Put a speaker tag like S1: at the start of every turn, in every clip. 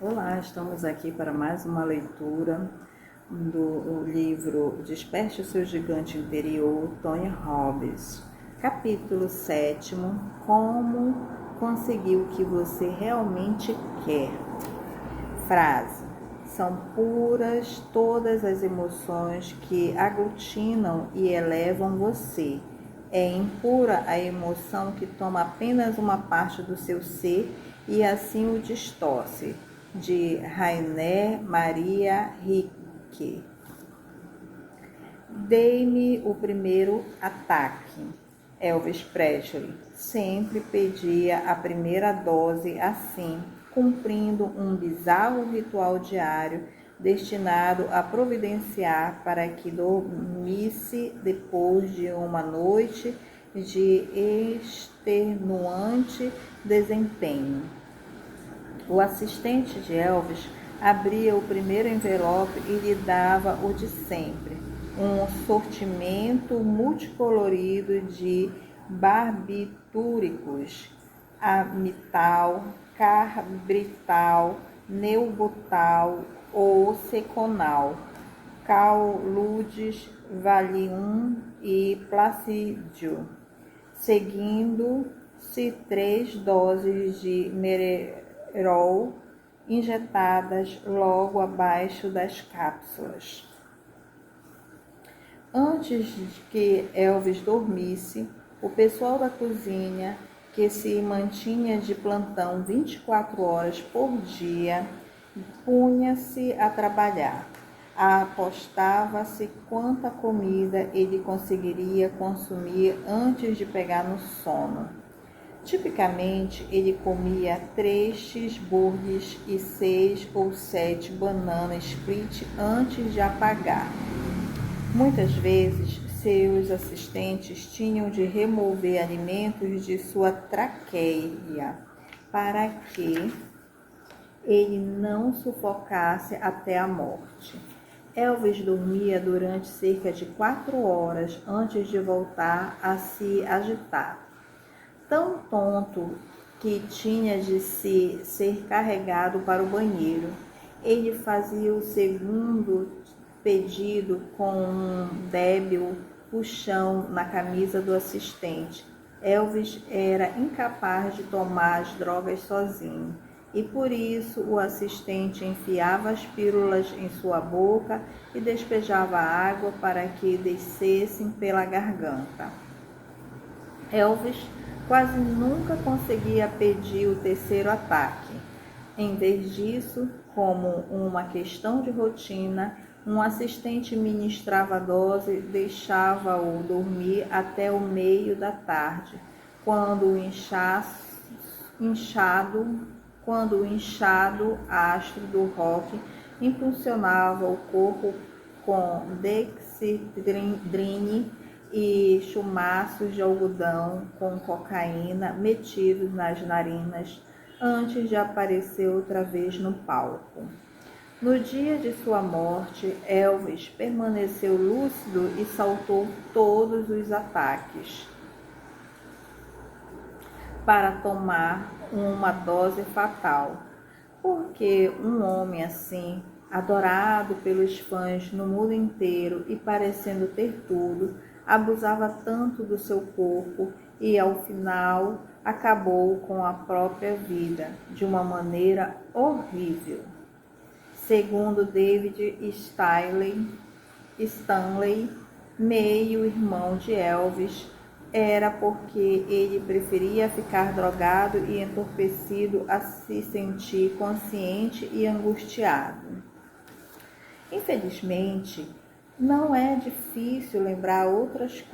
S1: Olá, estamos aqui para mais uma leitura do livro Desperte o Seu Gigante Interior, Tony Robbins. Capítulo 7, Como conseguir o que você realmente quer. Frase: são puras todas as emoções que aglutinam e elevam você. É impura a emoção que toma apenas uma parte do seu ser e assim o distorce. De Rainer Maria Rilke. Dei-me o primeiro ataque. Elvis Presley sempre pedia a primeira dose assim, cumprindo um bizarro ritual diário destinado a providenciar para que dormisse depois de uma noite de extenuante desempenho. O assistente de Elvis abria o primeiro envelope e lhe dava o de sempre, um sortimento multicolorido de barbitúricos, amital, carbrital, neubutal ou seconal, caludes, valium e placídio, seguindo-se 3 doses de Mererol injetadas logo abaixo das cápsulas. Antes de que Elvis dormisse, o pessoal da cozinha, que se mantinha de plantão 24 horas por dia, punha-se a trabalhar. Apostava-se quanta comida ele conseguiria consumir antes de pegar no sono. Tipicamente, ele comia 3 cheeseburgers e 6 ou 7 bananas split antes de apagar. Muitas vezes, seus assistentes tinham de remover alimentos de sua traqueia para que ele não sufocasse até a morte. Elvis dormia durante cerca de 4 horas antes de voltar a se agitar. Tão tonto que tinha de ser carregado para o banheiro. Ele fazia o segundo pedido com um débil puxão na camisa do assistente. Elvis era incapaz de tomar as drogas sozinho, e por isso o assistente enfiava as pílulas em sua boca e despejava água para que descessem pela garganta. Elvis quase nunca conseguia pedir o terceiro ataque. Em vez disso, como uma questão de rotina, um assistente ministrava a dose e deixava-o dormir até o meio da tarde, quando o inchado astro do rock impulsionava o corpo com dexedrine e chumaços de algodão com cocaína metidos nas narinas antes de aparecer outra vez no palco. No dia de sua morte, Elvis permaneceu lúcido e saltou todos os ataques para tomar uma dose fatal, porque um homem assim, adorado pelos fãs no mundo inteiro e parecendo ter tudo, abusava tanto do seu corpo e, ao final, acabou com a própria vida de uma maneira horrível. Segundo David Stanley, meio-irmão de Elvis, era porque ele preferia ficar drogado e entorpecido a se sentir consciente e angustiado. Infelizmente, não é difícil lembrar outras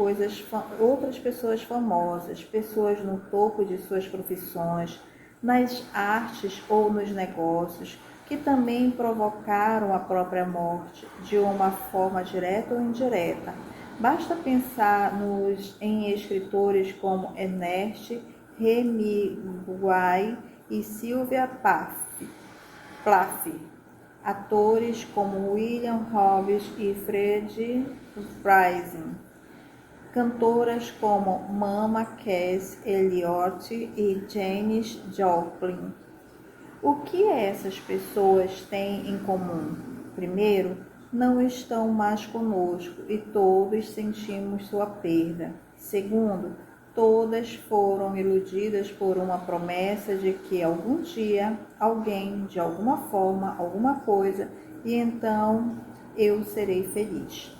S1: pessoas famosas, pessoas no topo de suas profissões, nas artes ou nos negócios, que também provocaram a própria morte, de uma forma direta ou indireta. Basta pensar em escritores como Ernest Hemingway e Sylvia Plath, atores como William Robbins e Fred Frison, cantoras como Mama Cass Elliot e Janis Joplin, O que essas pessoas têm em comum? Primeiro, não estão mais conosco e todos sentimos sua perda. Segundo, todas foram iludidas por uma promessa de que algum dia alguém, de alguma forma, alguma coisa, e então eu serei feliz.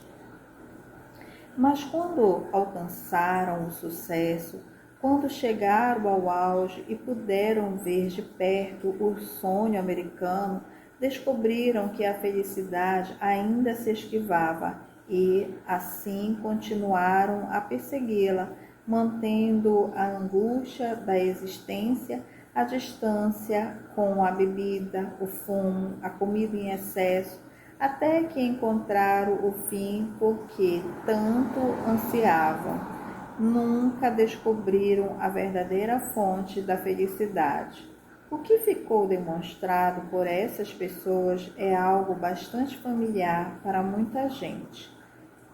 S1: Mas quando alcançaram o sucesso, quando chegaram ao auge e puderam ver de perto o sonho americano, descobriram que a felicidade ainda se esquivava e, assim, continuaram a persegui-la, mantendo a angústia da existência à distância com a bebida, o fumo, a comida em excesso, até que encontraram o fim por que tanto ansiavam. Nunca descobriram a verdadeira fonte da felicidade. O que ficou demonstrado por essas pessoas é algo bastante familiar para muita gente.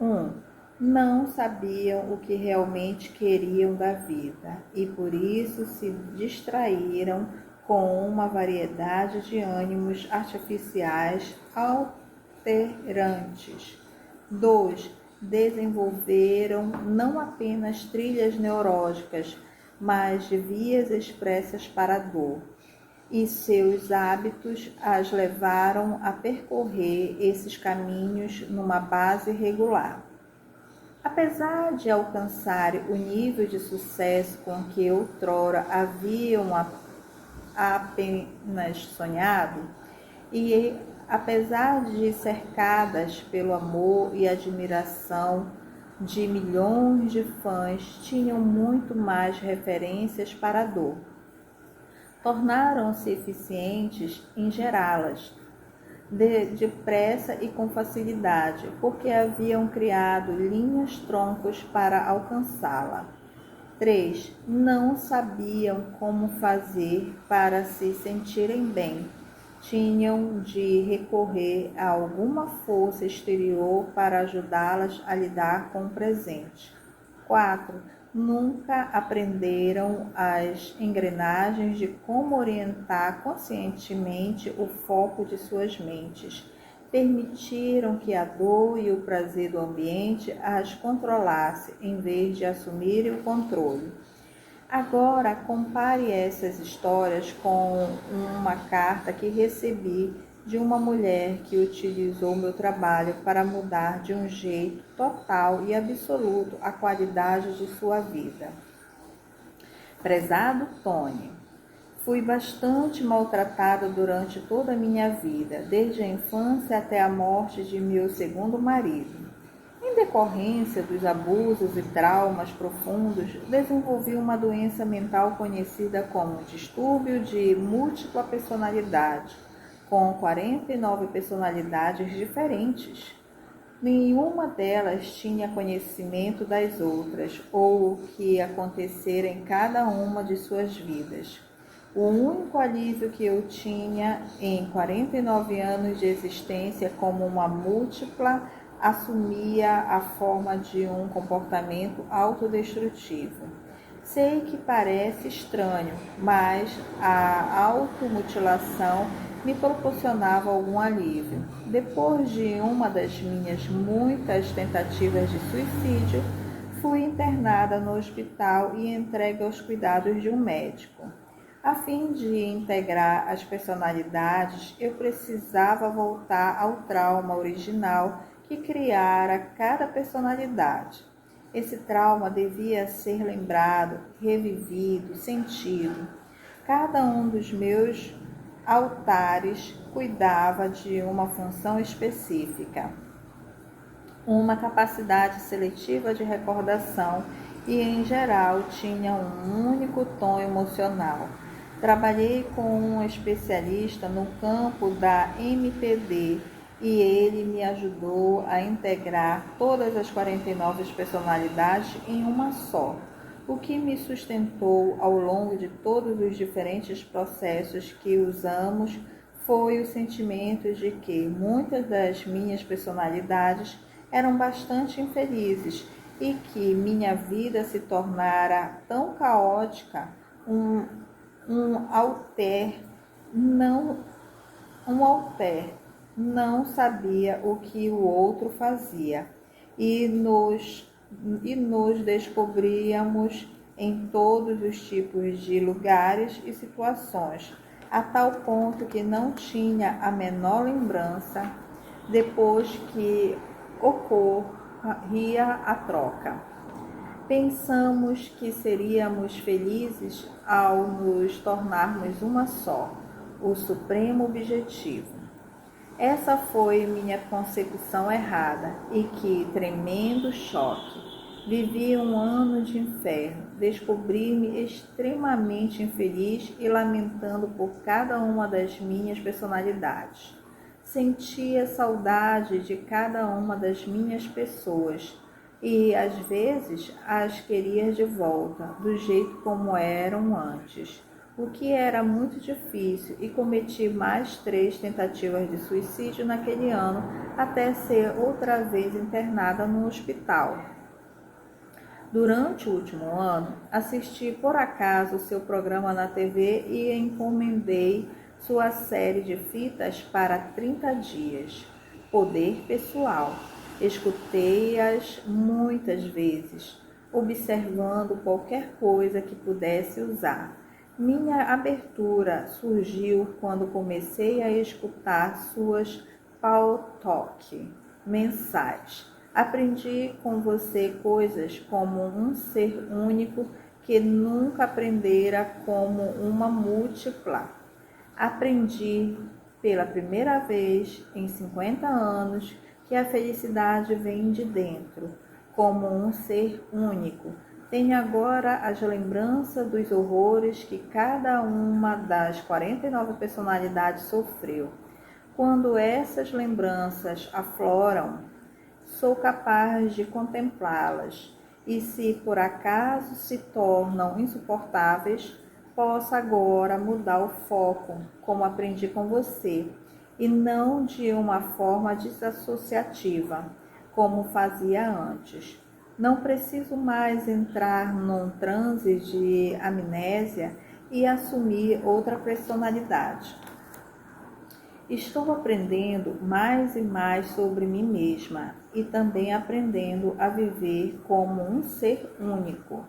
S1: 1. Não sabiam o que realmente queriam da vida e por isso se distraíram com uma variedade de ânimos artificiais alterantes. 2. Desenvolveram não apenas trilhas neurológicas, mas vias expressas para a dor, e seus hábitos as levaram a percorrer esses caminhos numa base regular. Apesar de alcançarem o nível de sucesso com que outrora haviam apenas sonhado, e apesar de cercadas pelo amor e admiração de milhões de fãs, tinham muito mais referências para a dor. Tornaram-se eficientes em gerá-las depressa e com facilidade, porque haviam criado linhas troncos para alcançá-la. 3. Não sabiam como fazer para se sentirem bem. Tinham de recorrer a alguma força exterior para ajudá-las a lidar com o presente. 4. Nunca aprenderam as engrenagens de como orientar conscientemente o foco de suas mentes. Permitiram que a dor e o prazer do ambiente as controlasse, em vez de assumirem o controle. Agora, compare essas histórias com uma carta que recebi de uma mulher que utilizou meu trabalho para mudar de um jeito total e absoluto a qualidade de sua vida. Prezado Tony, fui bastante maltratada durante toda a minha vida, desde a infância até a morte de meu segundo marido. Em decorrência dos abusos e traumas profundos, desenvolvi uma doença mental conhecida como distúrbio de múltipla personalidade, com 49 personalidades diferentes. Nenhuma delas tinha conhecimento das outras ou o que acontecera em cada uma de suas vidas. O único alívio que eu tinha em 49 anos de existência como uma múltipla assumia a forma de um comportamento autodestrutivo. Sei que parece estranho, mas a automutilação me proporcionava algum alívio. Depois de uma das minhas muitas tentativas de suicídio, fui internada no hospital e entregue aos cuidados de um médico. A fim de integrar as personalidades, eu precisava voltar ao trauma original que criara cada personalidade. Esse trauma devia ser lembrado, revivido, sentido. Cada um dos meus altares cuidava de uma função específica, uma capacidade seletiva de recordação e, em geral, tinha um único tom emocional. Trabalhei com um especialista no campo da MPD e ele me ajudou a integrar todas as 49 personalidades em uma só, o que me sustentou ao longo de todos os diferentes processos que usamos foi o sentimento de que muitas das minhas personalidades eram bastante infelizes e que minha vida se tornara tão caótica, um alter não um alter, não sabia o que o outro fazia, e nos descobríamos em todos os tipos de lugares e situações, a tal ponto que não tinha a menor lembrança depois que ocorria a troca. Pensamos que seríamos felizes ao nos tornarmos uma só, o supremo objetivo. Essa foi minha concepção errada e que tremendo choque. Vivi um ano de inferno, descobri-me extremamente infeliz e lamentando por cada uma das minhas personalidades. Sentia saudade de cada uma das minhas pessoas e, às vezes, as queria de volta, do jeito como eram antes, o que era muito difícil, e cometi mais 3 tentativas de suicídio naquele ano, até ser outra vez internada no hospital. Durante o último ano, assisti por acaso seu programa na TV e encomendei sua série de fitas para 30 dias. Poder Pessoal. Escutei-as muitas vezes, observando qualquer coisa que pudesse usar. Minha abertura surgiu quando comecei a escutar suas Pautalk mensais. Aprendi com você coisas como um ser único que nunca aprendera como uma múltipla. Aprendi pela primeira vez em 50 anos que a felicidade vem de dentro, como um ser único. Tenho agora as lembranças dos horrores que cada uma das 49 personalidades sofreu. Quando essas lembranças afloram, sou capaz de contemplá-las, e se por acaso se tornam insuportáveis, posso agora mudar o foco, como aprendi com você, e não de uma forma desassociativa, como fazia antes. Não preciso mais entrar num transe de amnésia e assumir outra personalidade. Estou aprendendo mais e mais sobre mim mesma e também aprendendo a viver como um ser único.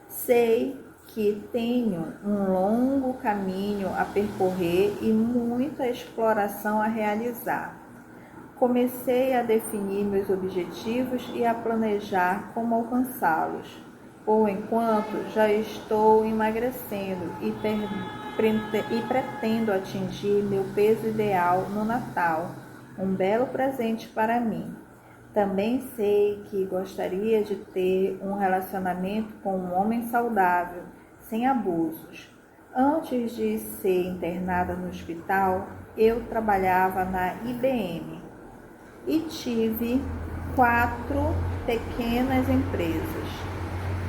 S1: Sei que tenho um longo caminho a percorrer e muita exploração a realizar. Comecei a definir meus objetivos e a planejar como alcançá-los. Por enquanto, já estou emagrecendo e pretendo atingir meu peso ideal no Natal, um belo presente para mim. Também sei que gostaria de ter um relacionamento com um homem saudável, sem abusos. Antes de ser internada no hospital, eu trabalhava na IBM e tive 4 pequenas empresas.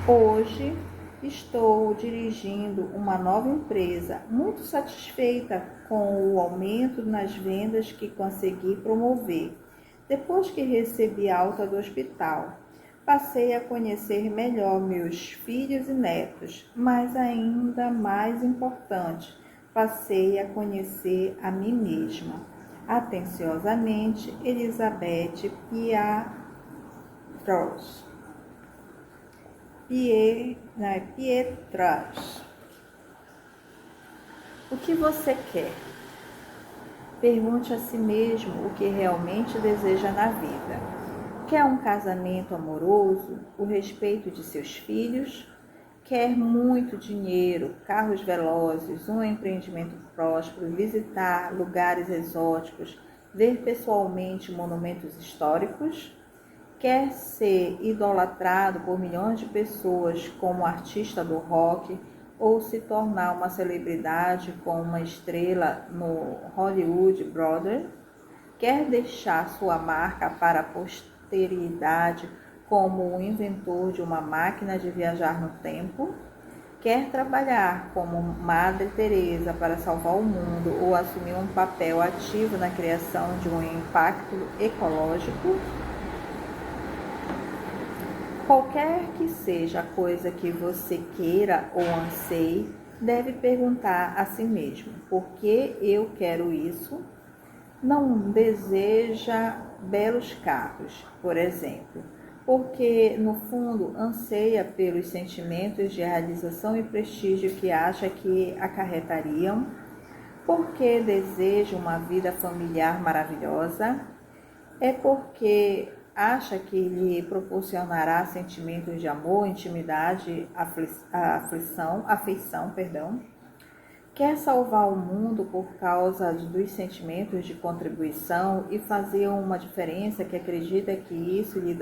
S1: Hoje estou dirigindo uma nova empresa, muito satisfeita com o aumento nas vendas que consegui promover. Depois que recebi alta do hospital, passei a conhecer melhor meus filhos e netos, mas ainda mais importante, passei a conhecer a mim mesma. Atenciosamente, Elizabeth Pietras. O que você quer? Pergunte a si mesmo o que realmente deseja na vida. Quer um casamento amoroso, o respeito de seus filhos? Quer muito dinheiro, carros velozes, um empreendimento próspero, visitar lugares exóticos, ver pessoalmente monumentos históricos? Quer ser idolatrado por milhões de pessoas como artista do rock ou se tornar uma celebridade como uma estrela no Hollywood Brother? Quer deixar sua marca para a posteridade como o inventor de uma máquina de viajar no tempo? Quer trabalhar como Madre Teresa para salvar o mundo ou assumir um papel ativo na criação de um impacto ecológico? Qualquer que seja a coisa que você queira ou anseie, deve perguntar a si mesmo: por que eu quero isso? Não deseja belos carros, por exemplo, porque no fundo anseia pelos sentimentos de realização e prestígio que acha que acarretariam, porque deseja uma vida familiar maravilhosa, é porque acha que lhe proporcionará sentimentos de amor, intimidade, afeição, quer salvar o mundo por causa dos sentimentos de contribuição e fazer uma diferença que acredita que isso lhe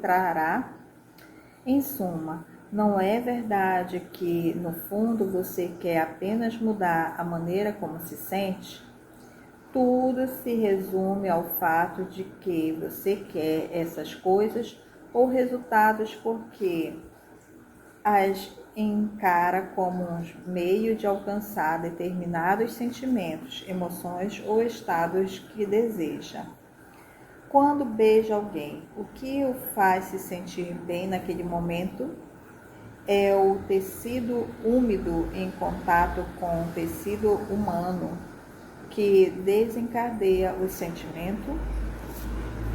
S1: trará. Em suma, não é verdade que, no fundo, você quer apenas mudar a maneira como se sente? Tudo se resume ao fato de que você quer essas coisas ou resultados porque as encara como um meio de alcançar determinados sentimentos, emoções ou estados que deseja. Quando beija alguém, o que o faz se sentir bem naquele momento? É o tecido úmido em contato com o tecido humano que desencadeia o sentimento?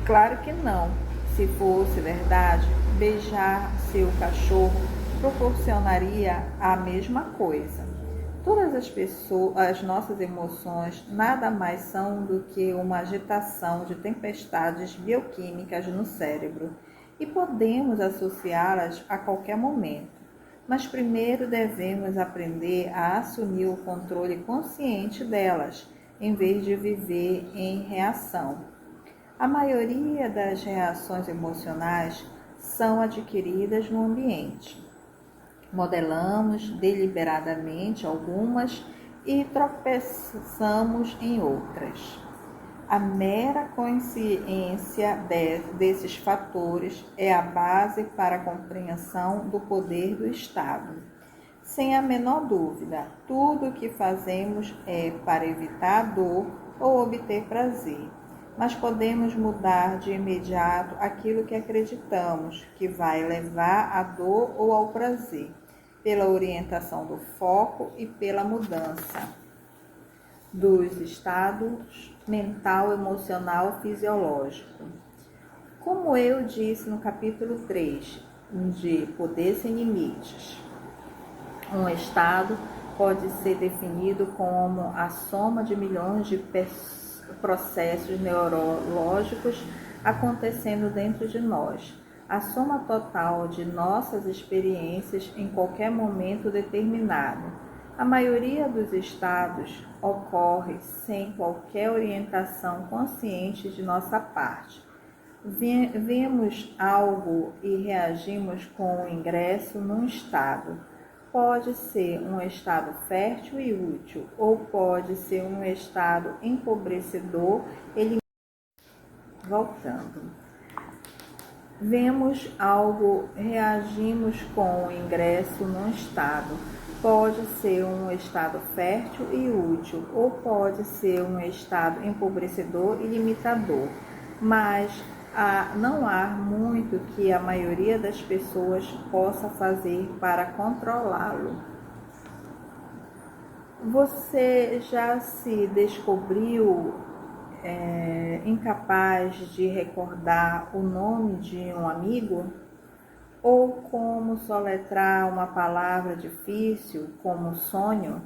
S1: Claro que não. Se fosse verdade, beijar seu cachorro proporcionaria a mesma coisa. Todas as nossas emoções nada mais são do que uma agitação de tempestades bioquímicas no cérebro e podemos associá-las a qualquer momento. Mas primeiro devemos aprender a assumir o controle consciente delas, em vez de viver em reação. A maioria das reações emocionais são adquiridas no ambiente. Modelamos deliberadamente algumas e tropeçamos em outras. A mera consciência desses fatores é a base para a compreensão do poder do Estado. Sem a menor dúvida, tudo o que fazemos é para evitar dor ou obter prazer. Mas podemos mudar de imediato aquilo que acreditamos que vai levar à dor ou ao prazer, pela orientação do foco e pela mudança dos estados mental, emocional, fisiológico. Como eu disse no capítulo 3, de Poder Sem Limites, um estado pode ser definido como a soma de milhões de processos neurológicos acontecendo dentro de nós, a soma total de nossas experiências em qualquer momento determinado. A maioria dos estados ocorre sem qualquer orientação consciente de nossa parte. Vemos algo e reagimos com o ingresso num estado. Pode ser um estado fértil e útil, ou pode ser um estado empobrecedor. Voltando. Vemos algo, reagimos com o ingresso num estado. Pode ser um estado fértil e útil, ou pode ser um estado empobrecedor e limitador, mas não há muito que a maioria das pessoas possa fazer para controlá-lo. Você já se descobriu incapaz de recordar o nome de um amigo? Ou como soletrar uma palavra difícil, como sonho?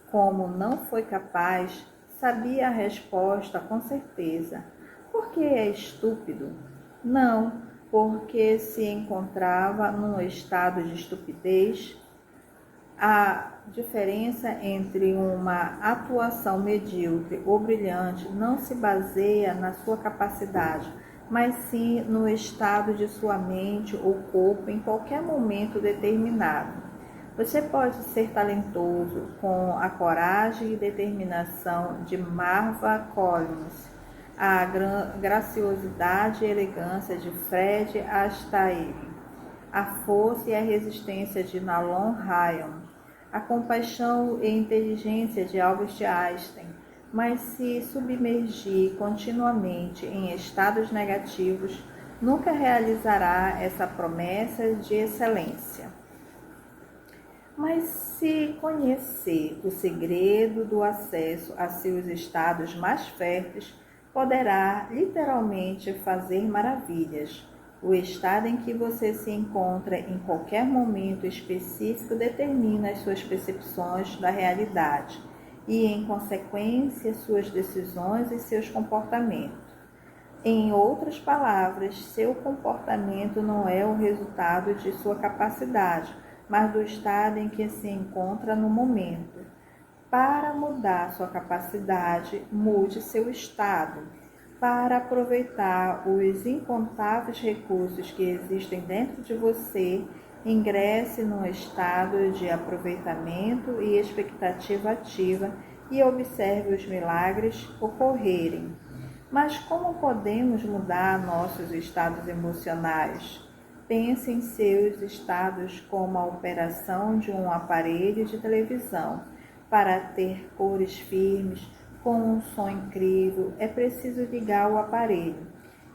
S1: Como não foi capaz, sabia a resposta com certeza. Por que é estúpido? Não, porque se encontrava num estado de estupidez. A diferença entre uma atuação medíocre ou brilhante não se baseia na sua capacidade, mas sim no estado de sua mente ou corpo em qualquer momento determinado. Você pode ser talentoso com a coragem e determinação de Marva Collins, a graciosidade e elegância de Fred Astaire, a força e a resistência de Nalon Ryan, a compaixão e inteligência de Albert Einstein, mas se submergir continuamente em estados negativos, nunca realizará essa promessa de excelência. Mas se conhecer o segredo do acesso a seus estados mais férteis, poderá literalmente fazer maravilhas. O estado em que você se encontra em qualquer momento específico determina as suas percepções da realidade e, em consequência, suas decisões e seus comportamentos. Em outras palavras, seu comportamento não é o resultado de sua capacidade, mas do estado em que se encontra no momento. Para mudar sua capacidade, mude seu estado. Para aproveitar os incontáveis recursos que existem dentro de você, ingresse num estado de aproveitamento e expectativa ativa e observe os milagres ocorrerem. Mas como podemos mudar nossos estados emocionais? Pense em seus estados como a operação de um aparelho de televisão. Para ter cores firmes, com um som incrível, é preciso ligar o aparelho.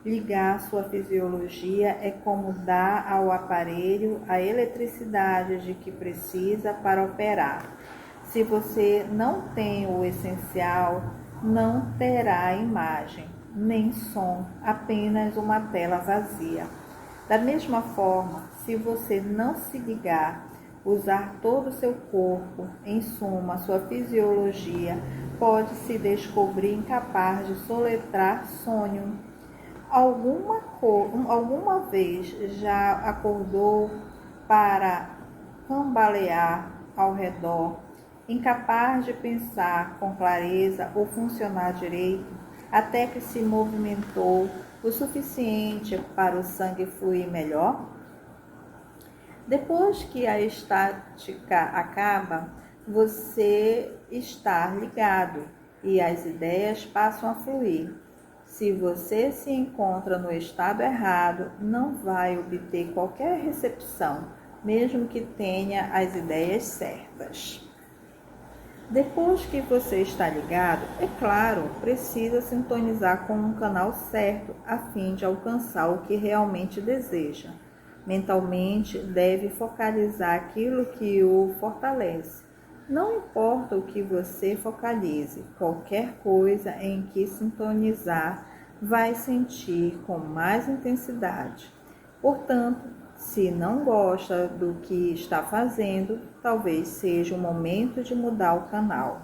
S1: Ligar sua fisiologia é como dar ao aparelho a eletricidade de que precisa para operar. Se você não tem o essencial, não terá imagem, nem som, apenas uma tela vazia. Da mesma forma, se você não se ligar, usar todo o seu corpo, em suma, sua fisiologia, pode se descobrir incapaz de soletrar sonho. Alguma vez já acordou para cambalear ao redor, incapaz de pensar com clareza ou funcionar direito, até que se movimentou o suficiente para o sangue fluir melhor? Depois que a estática acaba, você está ligado e as ideias passam a fluir. Se você se encontra no estado errado, não vai obter qualquer recepção, mesmo que tenha as ideias certas. Depois que você está ligado, é claro, precisa sintonizar com um canal certo a fim de alcançar o que realmente deseja. Mentalmente, deve focalizar aquilo que o fortalece. Não importa o que você focalize, qualquer coisa em que sintonizar vai sentir com mais intensidade. Portanto, se não gosta do que está fazendo, talvez seja o momento de mudar o canal.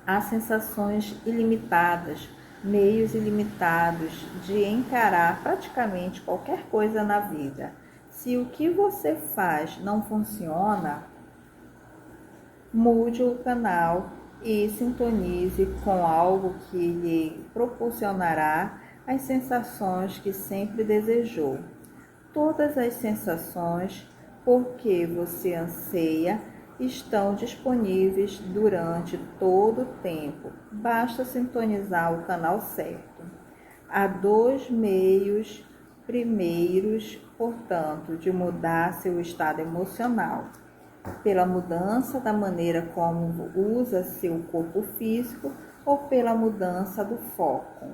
S1: Há sensações ilimitadas, meios ilimitados de encarar praticamente qualquer coisa na vida. Se o que você faz não funciona, mude o canal e sintonize com algo que lhe proporcionará as sensações que sempre desejou. Todas as sensações por que você anseia estão disponíveis durante todo o tempo. Basta sintonizar o canal certo. Há dois meios primeiros, portanto, de mudar seu estado emocional: pela mudança da maneira como usa seu corpo físico ou pela mudança do foco.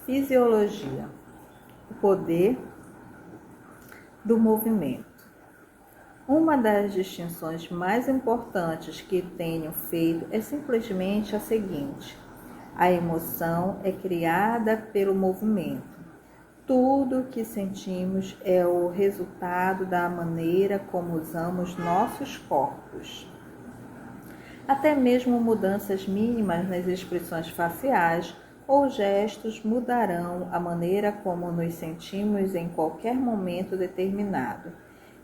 S1: Fisiologia: o poder do movimento. Uma das distinções mais importantes que tenho feito é simplesmente a seguinte: a emoção é criada pelo movimento. Tudo o que sentimos é o resultado da maneira como usamos nossos corpos. Até mesmo mudanças mínimas nas expressões faciais ou gestos mudarão a maneira como nos sentimos em qualquer momento determinado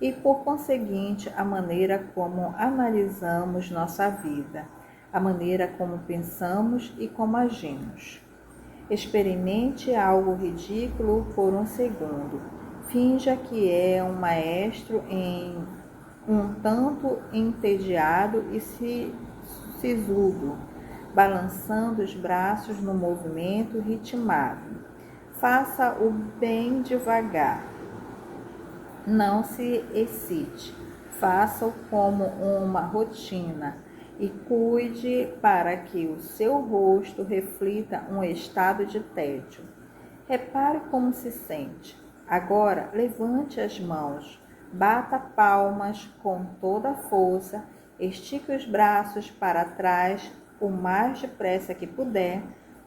S1: e, por conseguinte, a maneira como analisamos nossa vida, a maneira como pensamos e como agimos. Experimente algo ridículo por um segundo. Finja que é um maestro um tanto entediado e sisudo, balançando os braços no movimento ritmado. Faça-o bem devagar. Não se excite. Faça-o como uma rotina e cuide para que o seu rosto reflita um estado de tédio. Repare como se sente. Agora, levante as mãos, bata palmas com toda a força, estique os braços para trás o mais depressa que puder,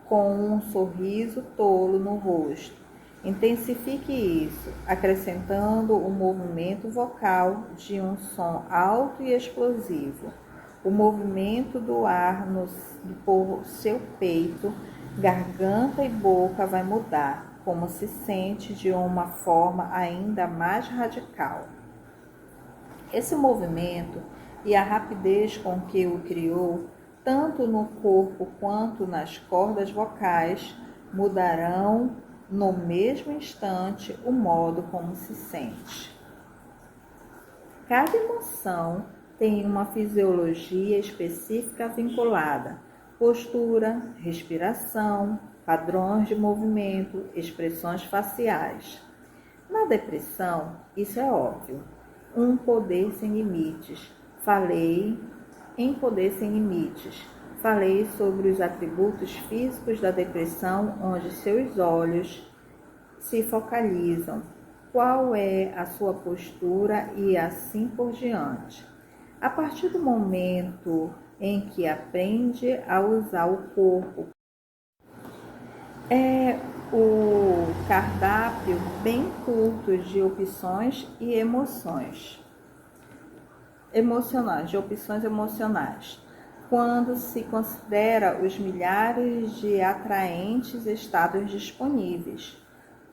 S1: com um sorriso tolo no rosto. Intensifique isso, acrescentando o movimento vocal de um som alto e explosivo. O movimento do ar por seu peito, garganta e boca vai mudar, como se sente de uma forma ainda mais radical. Esse movimento e a rapidez com que o criou, tanto no corpo quanto nas cordas vocais, mudarão no mesmo instante o modo como se sente. Cada emoção tem uma fisiologia específica vinculada, postura, respiração, padrões de movimento, expressões faciais. Na depressão, isso é óbvio. Um poder sem limites. Falei em poder sem limites. Falei sobre os atributos físicos da depressão, onde seus olhos se focalizam, qual é a sua postura e assim por diante. A partir do momento em que aprende a usar o corpo, é o cardápio bem curto de opções e de opções emocionais. Quando se considera os milhares de atraentes estados disponíveis,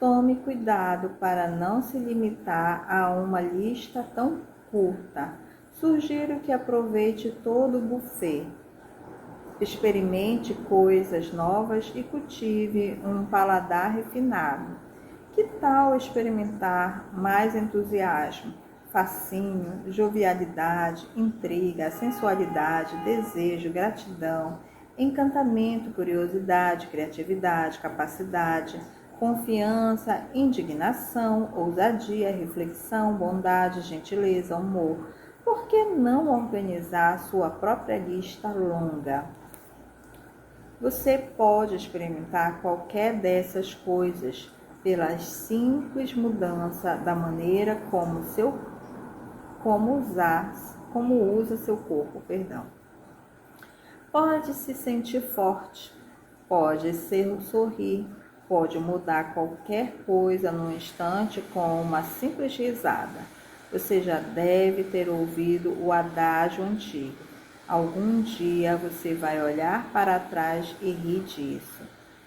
S1: tome cuidado para não se limitar a uma lista tão curta. Sugiro que aproveite todo o buffet. Experimente coisas novas e cultive um paladar refinado. Que tal experimentar mais entusiasmo, fascínio, jovialidade, intriga, sensualidade, desejo, gratidão, encantamento, curiosidade, criatividade, capacidade, confiança, indignação, ousadia, reflexão, bondade, gentileza, humor? Por que não organizar sua própria lista longa? Você pode experimentar qualquer dessas coisas pela simples mudança da maneira como usa seu corpo, Pode se sentir forte, pode sorrir, pode mudar qualquer coisa num instante com uma simples risada. Você já deve ter ouvido o adágio antigo. Algum dia você vai olhar para trás e rir disso.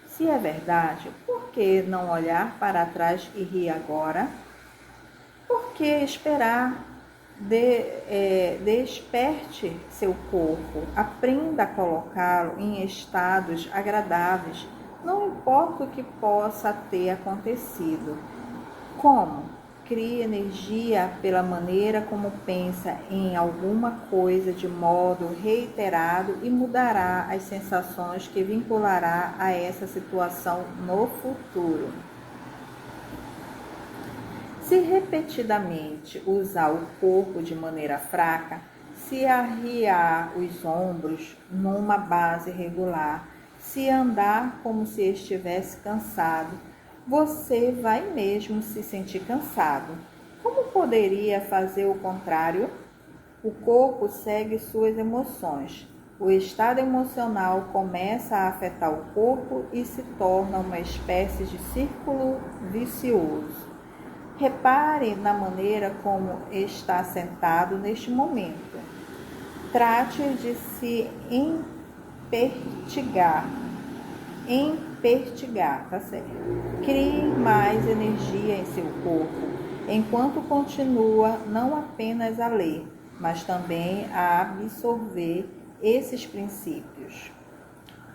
S1: Se é verdade, por que não olhar para trás e rir agora? Por que esperar? Desperte seu corpo, aprenda a colocá-lo em estados agradáveis, não importa o que possa ter acontecido. Como? Crie energia pela maneira como pensa em alguma coisa de modo reiterado e mudará as sensações que vinculará a essa situação no futuro. Se repetidamente usar o corpo de maneira fraca, se arriar os ombros numa base regular, se andar como se estivesse cansado, você vai mesmo se sentir cansado. Como poderia fazer o contrário? O corpo segue suas emoções. O estado emocional começa a afetar o corpo e se torna uma espécie de círculo vicioso. Repare na maneira como está sentado neste momento. Trate de se empertigar, tá certo? Crie mais energia em seu corpo, enquanto continua não apenas a ler, mas também a absorver esses princípios.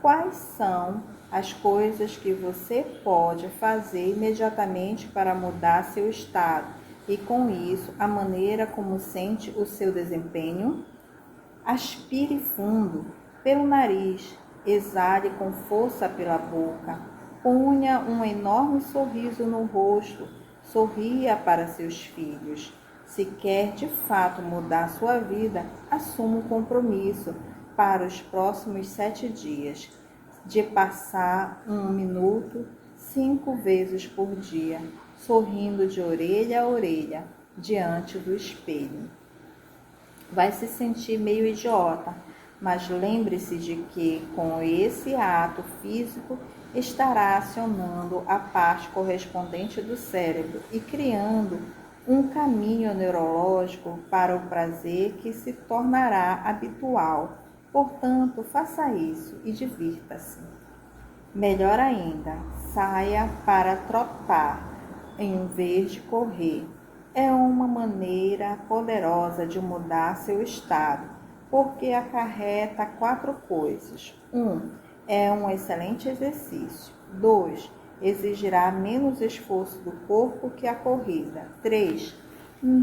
S1: Quais são as coisas que você pode fazer imediatamente para mudar seu estado e, com isso, a maneira como sente o seu desempenho? Aspire fundo pelo nariz, exale com força pela boca, ponha um enorme sorriso no rosto, sorria para seus filhos. Se quer de fato mudar sua vida, assuma um compromisso para os próximos 7 dias, de passar 1 minuto 5 vezes por dia, sorrindo de orelha a orelha, diante do espelho. Vai se sentir meio idiota, mas lembre-se de que com esse ato físico estará acionando a parte correspondente do cérebro e criando um caminho neurológico para o prazer que se tornará habitual. Portanto, faça isso e divirta-se. Melhor ainda, saia para trotar em vez de correr. É uma maneira poderosa de mudar seu estado, porque acarreta 4 coisas. 1. É um excelente exercício. 2. Exigirá menos esforço do corpo que a corrida. 3.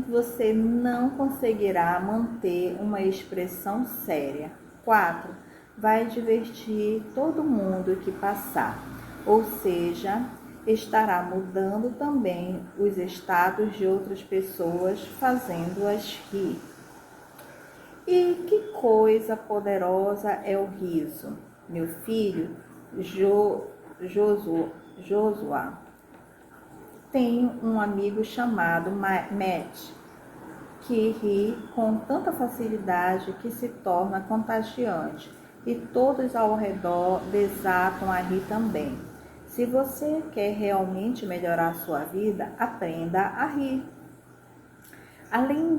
S1: Você não conseguirá manter uma expressão séria. 4. Vai divertir todo mundo que passar, ou seja, estará mudando também os estados de outras pessoas, fazendo-as rir. E que coisa poderosa é o riso, meu filho Joshua. Tem um amigo chamado Matt, que ri com tanta facilidade que se torna contagiante, e todos ao redor desatam a rir também. Se você quer realmente melhorar sua vida, aprenda a rir. Além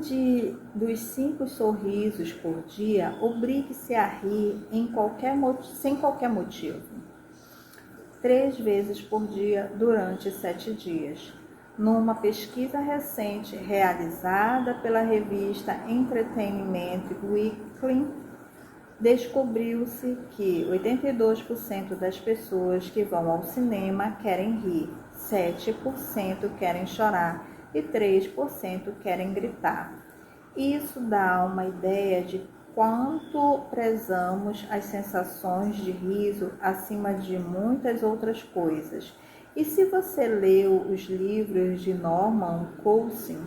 S1: dos 5 sorrisos por dia, obrigue-se a rir sem qualquer motivo. 3 vezes por dia durante 7 dias. Numa pesquisa recente realizada pela revista Entertainment Weekly, descobriu-se que 82% das pessoas que vão ao cinema querem rir, 7% querem chorar e 3% querem gritar. Isso dá uma ideia de quanto prezamos as sensações de riso acima de muitas outras coisas. E se você leu os livros de Norman Cousins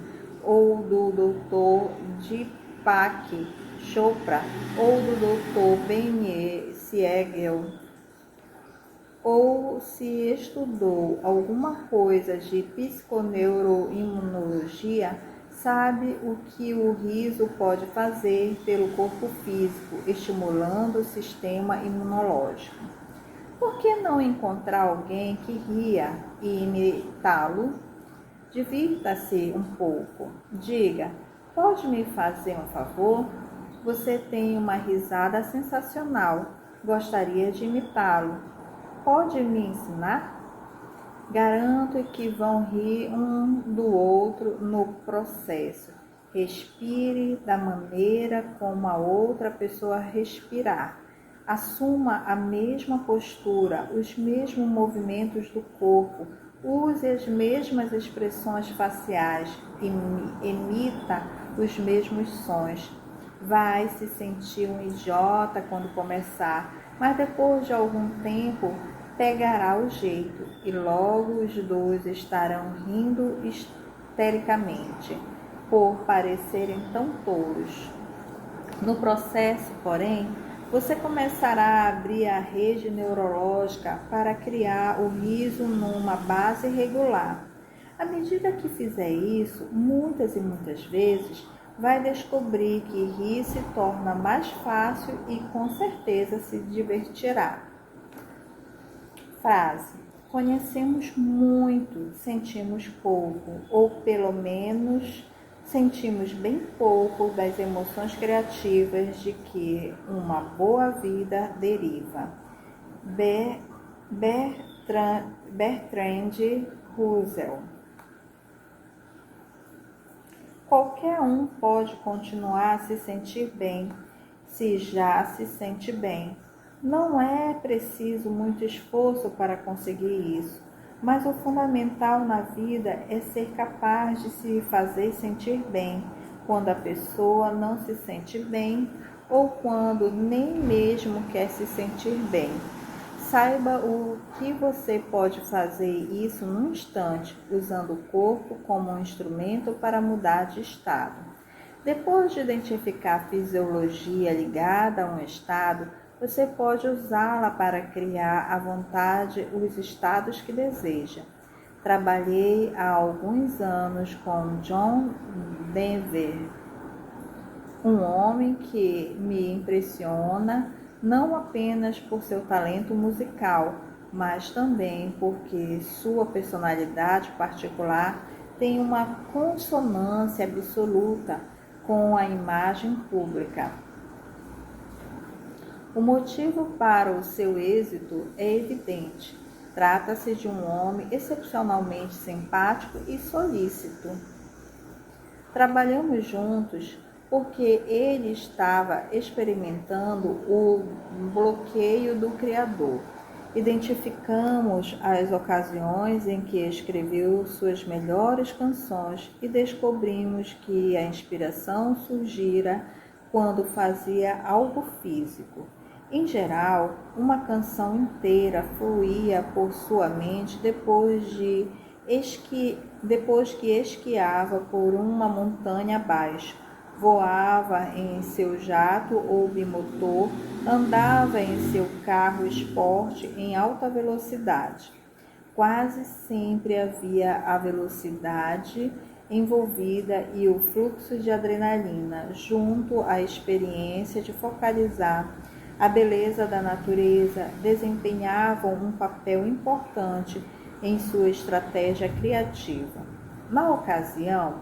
S1: ou do Dr. Deepak Chopra ou do Dr. Beignet Siegel, ou se estudou alguma coisa de psiconeuroimunologia, sabe o que o riso pode fazer pelo corpo físico, estimulando o sistema imunológico. Por que não encontrar alguém que ria e imitá-lo? Divirta-se um pouco. Diga: pode me fazer um favor? Você tem uma risada sensacional. Gostaria de imitá-lo. Pode me ensinar? Garanto que vão rir um do outro no processo. Respire da maneira como a outra pessoa respirar. Assuma a mesma postura, os mesmos movimentos do corpo, use as mesmas expressões faciais, emita os mesmos sons. Vai se sentir um idiota quando começar, mas depois de algum tempo pegará o jeito e logo os dois estarão rindo histericamente por parecerem tão tolos. No processo, porém, você começará a abrir a rede neurológica para criar o riso numa base regular. À medida que fizer isso, muitas e muitas vezes, vai descobrir que rir se torna mais fácil e com certeza se divertirá. Frase: conhecemos muito, sentimos pouco, ou pelo menos sentimos bem pouco das emoções criativas de que uma boa vida deriva. Bertrand Russell. Qualquer um pode continuar a se sentir bem, se já se sente bem. Não é preciso muito esforço para conseguir isso, mas o fundamental na vida é ser capaz de se fazer sentir bem quando a pessoa não se sente bem ou quando nem mesmo quer se sentir bem. Saiba o que você pode fazer isso num instante, usando o corpo como um instrumento para mudar de estado. Depois de identificar a fisiologia ligada a um estado, Você pode usá-la para criar à vontade os estados que deseja. Trabalhei há alguns anos com John Denver, um homem que me impressiona não apenas por seu talento musical, mas também porque sua personalidade particular tem uma consonância absoluta com a imagem pública. O motivo para o seu êxito é evidente. Trata-se de um homem excepcionalmente simpático e solícito. Trabalhamos juntos porque ele estava experimentando o bloqueio do Criador. Identificamos as ocasiões em que escreveu suas melhores canções e descobrimos que a inspiração surgira quando fazia algo físico. Em geral, uma canção inteira fluía por sua mente depois que esquiava por uma montanha abaixo, voava em seu jato ou bimotor, andava em seu carro esporte em alta velocidade. Quase sempre havia a velocidade envolvida e o fluxo de adrenalina, junto à experiência de focalizar a beleza da natureza, desempenhavam um papel importante em sua estratégia criativa. Na ocasião,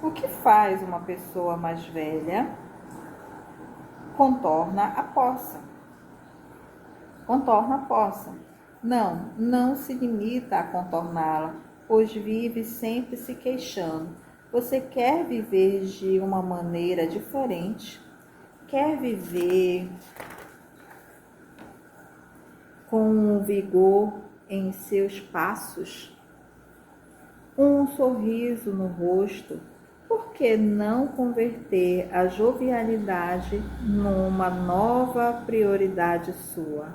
S1: o que faz uma pessoa mais velha? Contorna a poça. Contorna a poça. Não se limita a contorná-la, pois vive sempre se queixando. Você quer viver de uma maneira diferente? Quer viver com vigor em seus passos? Um sorriso no rosto? Por que não converter a jovialidade numa nova prioridade sua?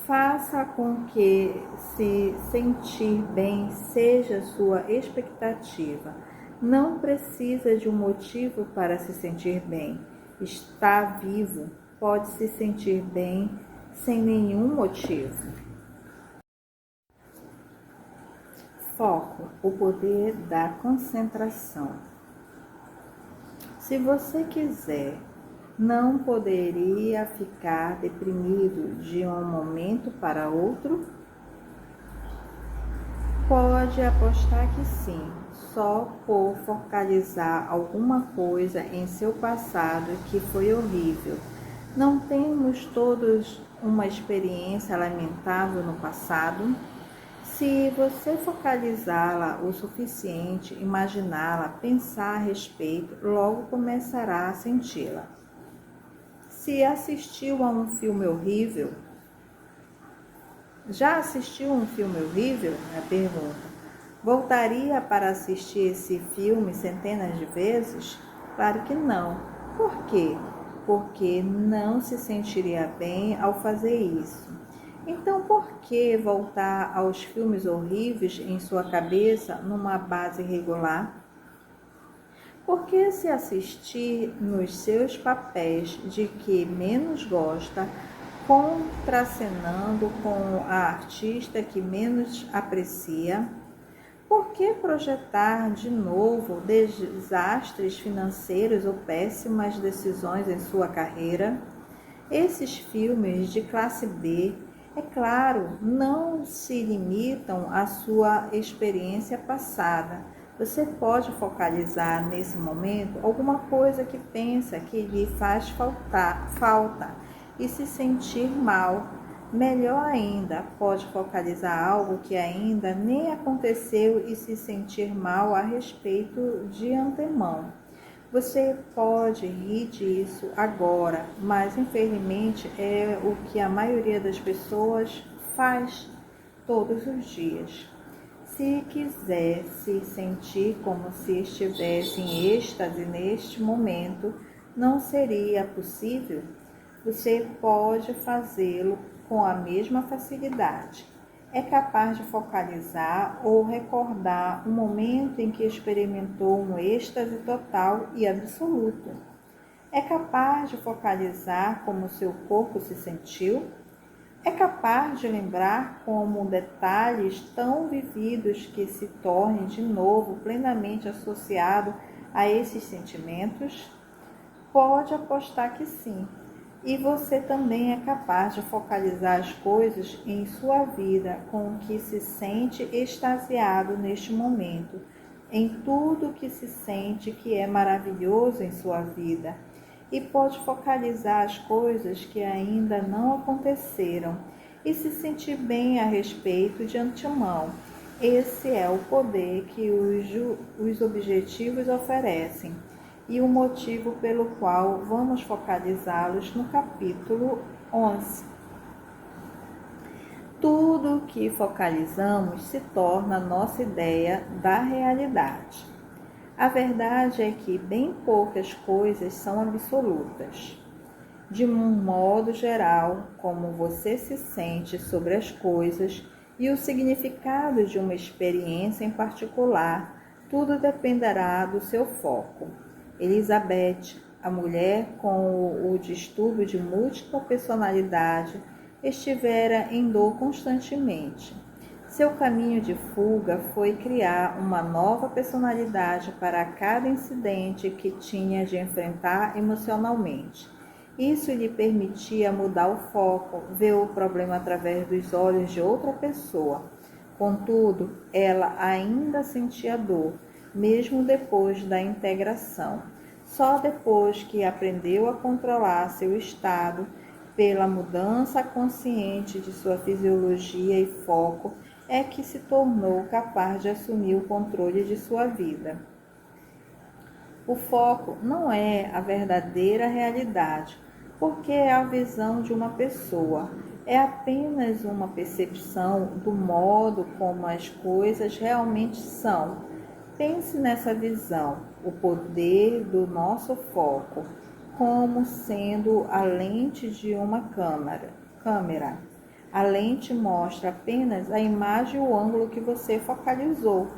S1: Faça com que se sentir bem seja sua expectativa. Não precisa de um motivo para se sentir bem. Está vivo, pode se sentir bem sem nenhum motivo. Foco, o poder da concentração. Se você quiser, não poderia ficar deprimido de um momento para outro? Pode apostar que sim, só por focalizar alguma coisa em seu passado que foi horrível. Não temos todos uma experiência lamentável no passado? Se você focalizá-la o suficiente, imaginá-la, pensar a respeito, logo começará a senti-la. Se assistiu a um filme horrível, já assistiu um filme horrível? É a pergunta. Voltaria para assistir esse filme centenas de vezes? Claro que não. Por quê? Porque não se sentiria bem ao fazer isso. Então, por que voltar aos filmes horríveis em sua cabeça numa base regular? Porque se assistir nos seus papéis de que menos gosta, contracenando com a artista que menos aprecia? Por que projetar de novo desastres financeiros ou péssimas decisões em sua carreira? Esses filmes de classe B, é claro, não se limitam à sua experiência passada. Você pode focalizar nesse momento alguma coisa que pensa que lhe faz falta e se sentir mal. Melhor ainda, pode focalizar algo que ainda nem aconteceu e se sentir mal a respeito de antemão. Você pode rir disso agora, mas infelizmente é o que a maioria das pessoas faz todos os dias. Se quiser se sentir como se estivesse em êxtase neste momento, não seria possível? Você pode fazê-lo com a mesma facilidade. É capaz de focalizar ou recordar um momento em que experimentou um êxtase total e absoluto. É capaz de focalizar como seu corpo se sentiu? É capaz de lembrar como detalhes tão vividos que se tornem de novo plenamente associado a esses sentimentos? Pode apostar que sim. E você também é capaz de focalizar as coisas em sua vida com o que se sente extasiado neste momento, em tudo que se sente que é maravilhoso em sua vida. E pode focalizar as coisas que ainda não aconteceram e se sentir bem a respeito de antemão. Esse é o poder que os objetivos oferecem e o motivo pelo qual vamos focalizá-los no capítulo 11. Tudo o que focalizamos se torna nossa ideia da realidade. A verdade é que bem poucas coisas são absolutas. De um modo geral, como você se sente sobre as coisas e o significado de uma experiência em particular, tudo dependerá do seu foco. Elizabeth, a mulher com o distúrbio de múltipla personalidade, estivera em dor constantemente. Seu caminho de fuga foi criar uma nova personalidade para cada incidente que tinha de enfrentar emocionalmente. Isso lhe permitia mudar o foco, ver o problema através dos olhos de outra pessoa. Contudo, ela ainda sentia dor, mesmo depois da integração. Só depois que aprendeu a controlar seu estado, pela mudança consciente de sua fisiologia e foco, é que se tornou capaz de assumir o controle de sua vida. O foco não é a verdadeira realidade, porque é a visão de uma pessoa. É apenas uma percepção do modo como as coisas realmente são. Pense nessa visão, o poder do nosso foco, como sendo a lente de uma câmera. A lente mostra apenas a imagem e o ângulo que você focalizou.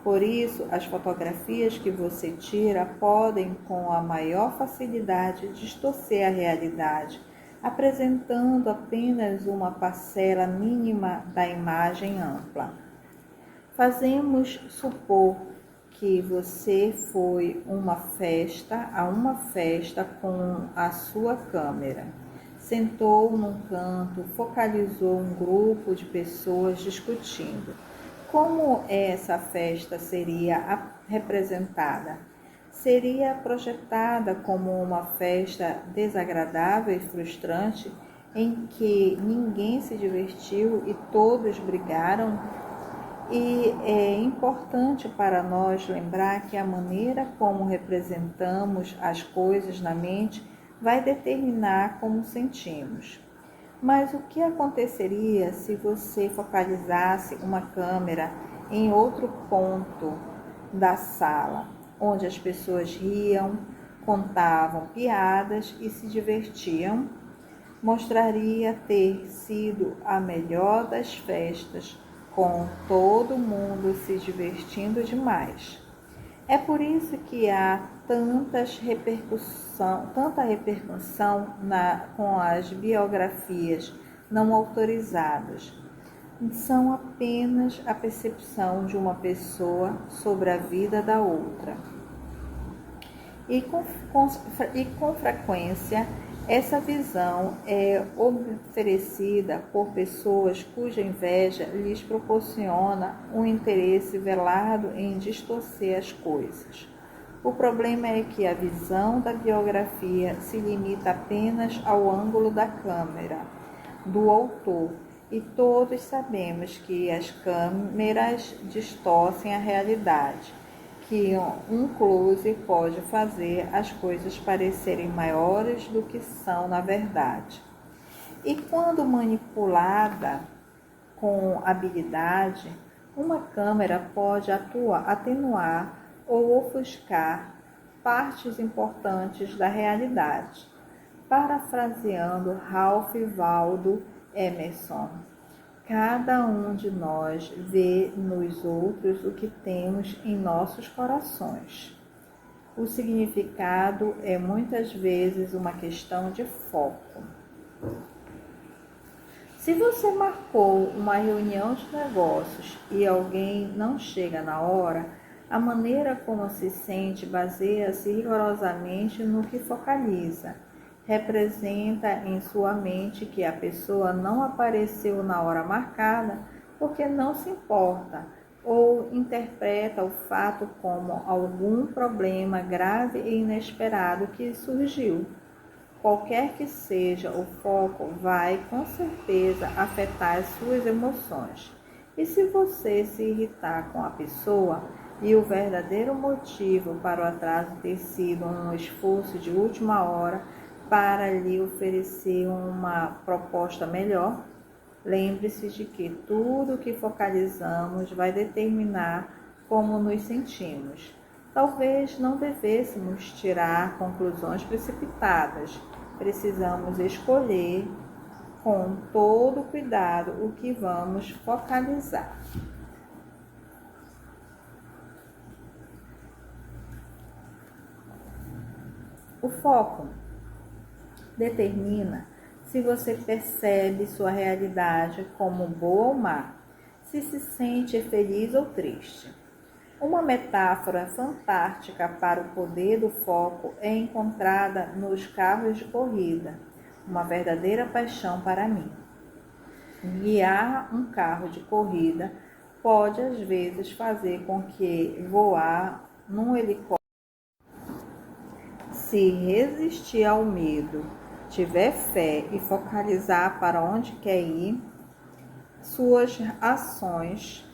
S1: Por isso, as fotografias que você tira podem, com a maior facilidade, distorcer a realidade, apresentando apenas uma parcela mínima da imagem ampla. Fazemos supor que você foi a uma festa com a sua câmera. Sentou num canto, focalizou um grupo de pessoas discutindo. Como essa festa seria representada? Seria projetada como uma festa desagradável e frustrante em que ninguém se divertiu e todos brigaram? E é importante para nós lembrar que a maneira como representamos as coisas na mente vai determinar como sentimos. Mas o que aconteceria se você focalizasse uma câmera em outro ponto da sala, onde as pessoas riam, contavam piadas e se divertiam? Mostraria ter sido a melhor das festas, com todo mundo se divertindo demais. É por isso que há tanta repercussão com as biografias não autorizadas. São apenas a percepção de uma pessoa sobre a vida da outra. E com frequência, essa visão é oferecida por pessoas cuja inveja lhes proporciona um interesse velado em distorcer as coisas. O problema é que a visão da biografia se limita apenas ao ângulo da câmera do autor, e todos sabemos que as câmeras distorcem a realidade, que um close pode fazer as coisas parecerem maiores do que são na verdade. E quando manipulada com habilidade, uma câmera pode atenuar ou ofuscar partes importantes da realidade. Parafraseando Ralph Waldo Emerson, cada um de nós vê nos outros o que temos em nossos corações. O significado é muitas vezes uma questão de foco. Se você marcou uma reunião de negócios e alguém não chega na hora, a maneira como se sente baseia-se rigorosamente no que focaliza. Representa em sua mente que a pessoa não apareceu na hora marcada porque não se importa, ou interpreta o fato como algum problema grave e inesperado que surgiu. Qualquer que seja o foco, vai com certeza afetar as suas emoções. E se você se irritar com a pessoa e o verdadeiro motivo para o atraso ter sido um esforço de última hora para lhe oferecer uma proposta melhor, lembre-se de que tudo o que focalizamos vai determinar como nos sentimos. Talvez não devêssemos tirar conclusões precipitadas. Precisamos escolher com todo cuidado o que vamos focalizar. O foco determina se você percebe sua realidade como boa ou má, se se sente feliz ou triste. Uma metáfora fantástica para o poder do foco é encontrada nos carros de corrida, uma verdadeira paixão para mim. Guiar um carro de corrida pode às vezes fazer com que voar num helicóptero, se resistir ao medo, tiver fé e focalizar para onde quer ir, suas ações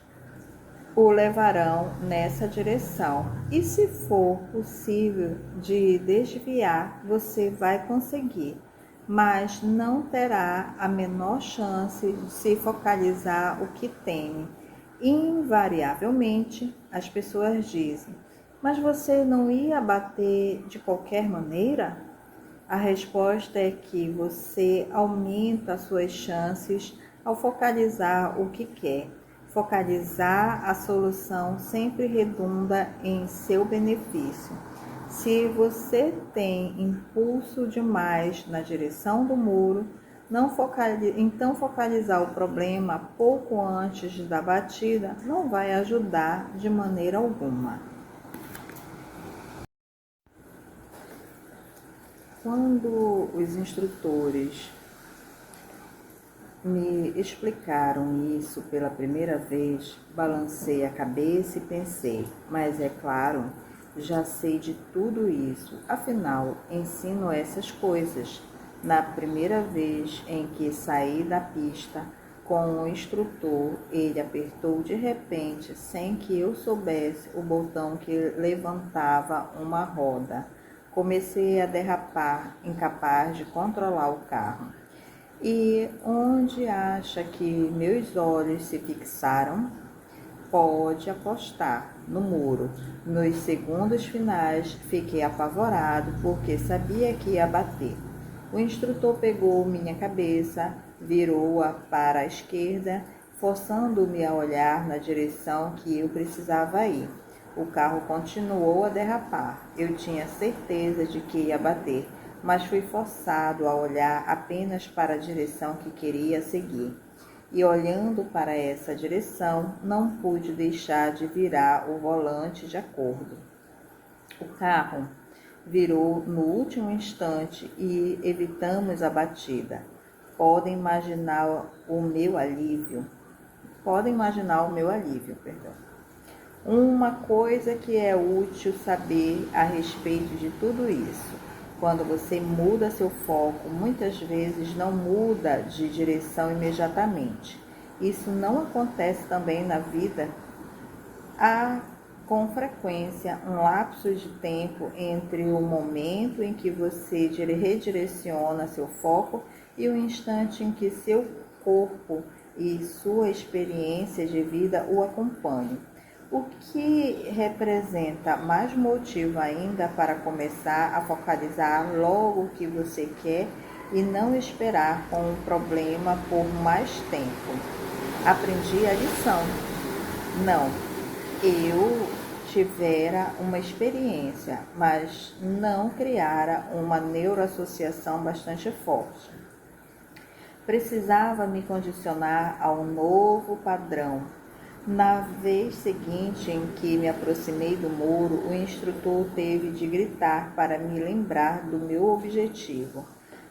S1: o levarão nessa direção. E se for possível de desviar, você vai conseguir, mas não terá a menor chance de se focalizar o que teme. Invariavelmente, as pessoas dizem: mas você não ia bater de qualquer maneira? A resposta é que você aumenta suas chances ao focalizar o que quer. Focalizar a solução sempre redunda em seu benefício. Se você tem impulso demais na direção do muro, então focalizar o problema pouco antes da batida não vai ajudar de maneira alguma. Quando os instrutores me explicaram isso pela primeira vez, balancei a cabeça e pensei, mas é claro, já sei de tudo isso, afinal, ensino essas coisas. Na primeira vez em que saí da pista com o instrutor, ele apertou de repente, sem que eu soubesse, o botão que levantava uma roda. Comecei a derrapar, incapaz de controlar o carro. E onde acha que meus olhos se fixaram? Pode apostar, no muro. Nos segundos finais, fiquei apavorado porque sabia que ia bater. O instrutor pegou minha cabeça, virou-a para a esquerda, forçando-me a olhar na direção que eu precisava ir. O carro continuou a derrapar. Eu tinha certeza de que ia bater, mas fui forçado a olhar apenas para a direção que queria seguir. E olhando para essa direção, não pude deixar de virar o volante de acordo. O carro virou no último instante e evitamos a batida. Podem imaginar o meu alívio, perdão. Uma coisa que é útil saber a respeito de tudo isso. Quando você muda seu foco, muitas vezes não muda de direção imediatamente. Isso não acontece também na vida. Há, com frequência, um lapso de tempo entre o momento em que você redireciona seu foco e o instante em que seu corpo e sua experiência de vida o acompanham. O que representa mais motivo ainda para começar a focalizar logo o que você quer e não esperar com o problema por mais tempo. Aprendi a lição. Não, eu tivera uma experiência, mas não criara uma neuroassociação bastante forte. Precisava me condicionar ao novo padrão. Na vez seguinte em que me aproximei do muro, o instrutor teve de gritar para me lembrar do meu objetivo.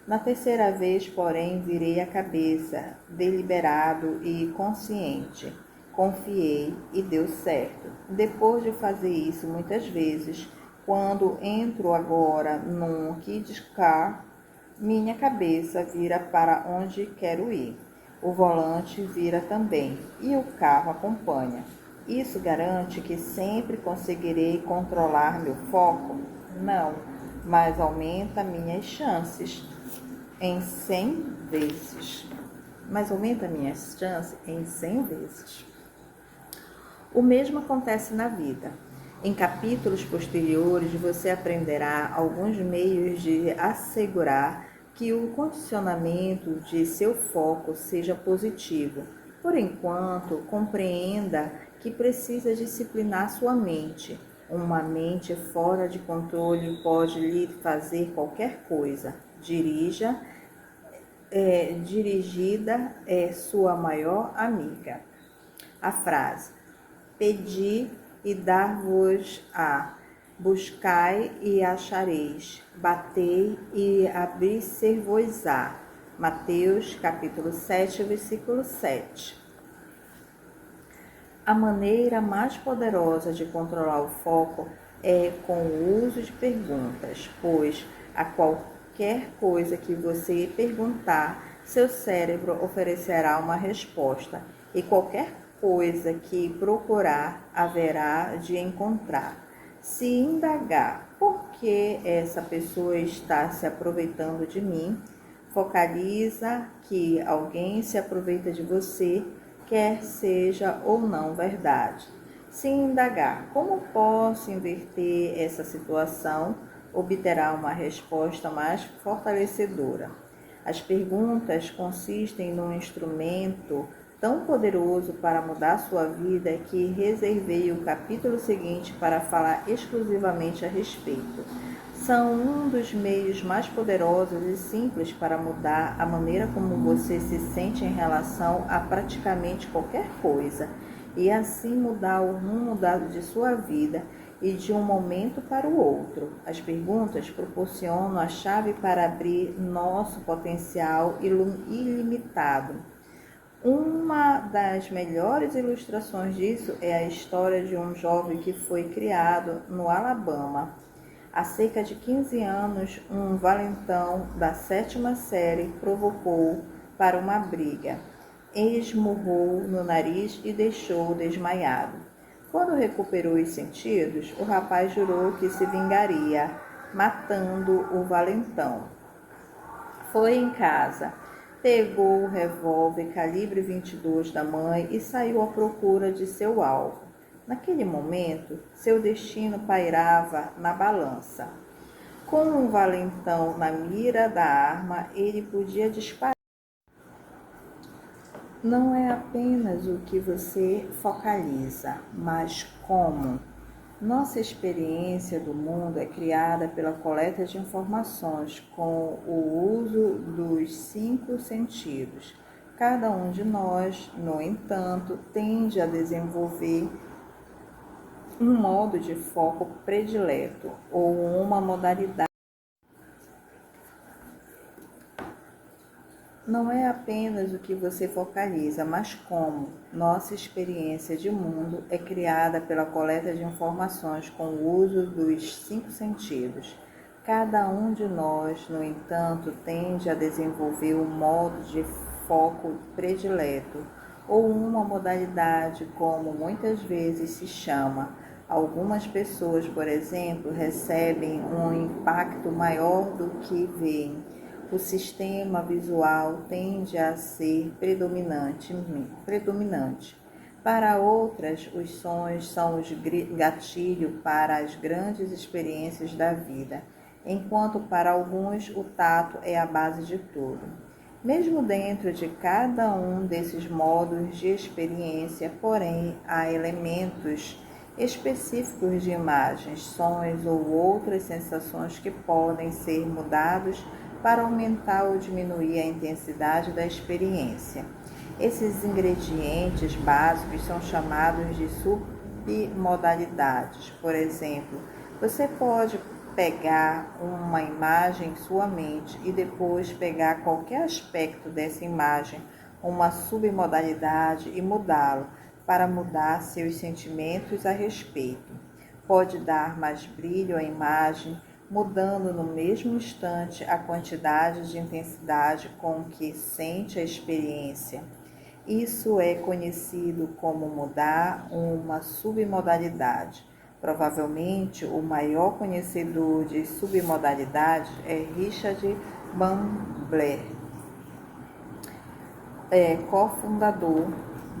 S1: Na terceira vez, porém, virei a cabeça, deliberado e consciente. Confiei e deu certo. Depois de fazer isso muitas vezes, quando entro agora num Kids Car, minha cabeça vira para onde quero ir. O volante vira também e o carro acompanha. Isso garante que sempre conseguirei controlar meu foco? Não, mas aumenta minhas chances em 100 vezes. O mesmo acontece na vida. Em capítulos posteriores, você aprenderá alguns meios de assegurar que o condicionamento de seu foco seja positivo. Por enquanto, compreenda que precisa disciplinar sua mente. Uma mente fora de controle pode lhe fazer qualquer coisa. Dirigida é sua maior amiga. A frase: pedi e dar-vos-á, buscai e achareis, batei e abrir-se-vos-á. Mateus, capítulo 7, versículo 7. A maneira mais poderosa de controlar o foco é com o uso de perguntas, pois a qualquer coisa que você perguntar, seu cérebro oferecerá uma resposta, e qualquer coisa que procurar, haverá de encontrar. Se indagar por que essa pessoa está se aproveitando de mim, focaliza que alguém se aproveita de você, quer seja ou não verdade. Se indagar como posso inverter essa situação, obterá uma resposta mais fortalecedora. As perguntas consistem num instrumento tão poderoso para mudar sua vida que reservei o capítulo seguinte para falar exclusivamente a respeito. São um dos meios mais poderosos e simples para mudar a maneira como você se sente em relação a praticamente qualquer coisa, e assim mudar o rumo de sua vida e de um momento para o outro. As perguntas proporcionam a chave para abrir nosso potencial ilimitado. Uma das melhores ilustrações disso é a história de um jovem que foi criado no Alabama. Há cerca de 15 anos, um valentão da 7ª série provocou para uma briga. Esmurrou no nariz e deixou-o desmaiado. Quando recuperou os sentidos, o rapaz jurou que se vingaria, matando o valentão. Foi em casa, pegou o revólver calibre 22 da mãe e saiu à procura de seu alvo. Naquele momento, seu destino pairava na balança. Com um valentão na mira da arma, ele podia disparar. Não é apenas o que você focaliza, mas como. Nossa experiência do mundo é criada pela coleta de informações com o uso dos 5 sentidos. Cada um de nós, no entanto, tende a desenvolver um modo de foco predileto ou uma modalidade. Não é apenas o que você focaliza, mas como. Nossa experiência de mundo é criada pela coleta de informações com o uso dos 5 sentidos. Cada um de nós, no entanto, tende a desenvolver um modo de foco predileto ou uma modalidade, como muitas vezes se chama. Algumas pessoas, por exemplo, recebem um impacto maior do que veem. O sistema visual tende a ser predominante. Para outras, os sons são os gatilho para as grandes experiências da vida, enquanto para alguns o tato é a base de tudo. Mesmo dentro de cada um desses modos de experiência, porém, há elementos específicos de imagens, sons ou outras sensações que podem ser mudados para aumentar ou diminuir a intensidade da experiência. Esses ingredientes básicos são chamados de submodalidades. Por exemplo, você pode pegar uma imagem em sua mente e depois pegar qualquer aspecto dessa imagem, uma submodalidade, e mudá-lo para mudar seus sentimentos a respeito. Pode dar mais brilho à imagem, mudando no mesmo instante a quantidade de intensidade com que sente a experiência. Isso é conhecido como mudar uma submodalidade. Provavelmente o maior conhecedor de submodalidades é Richard Bandler, cofundador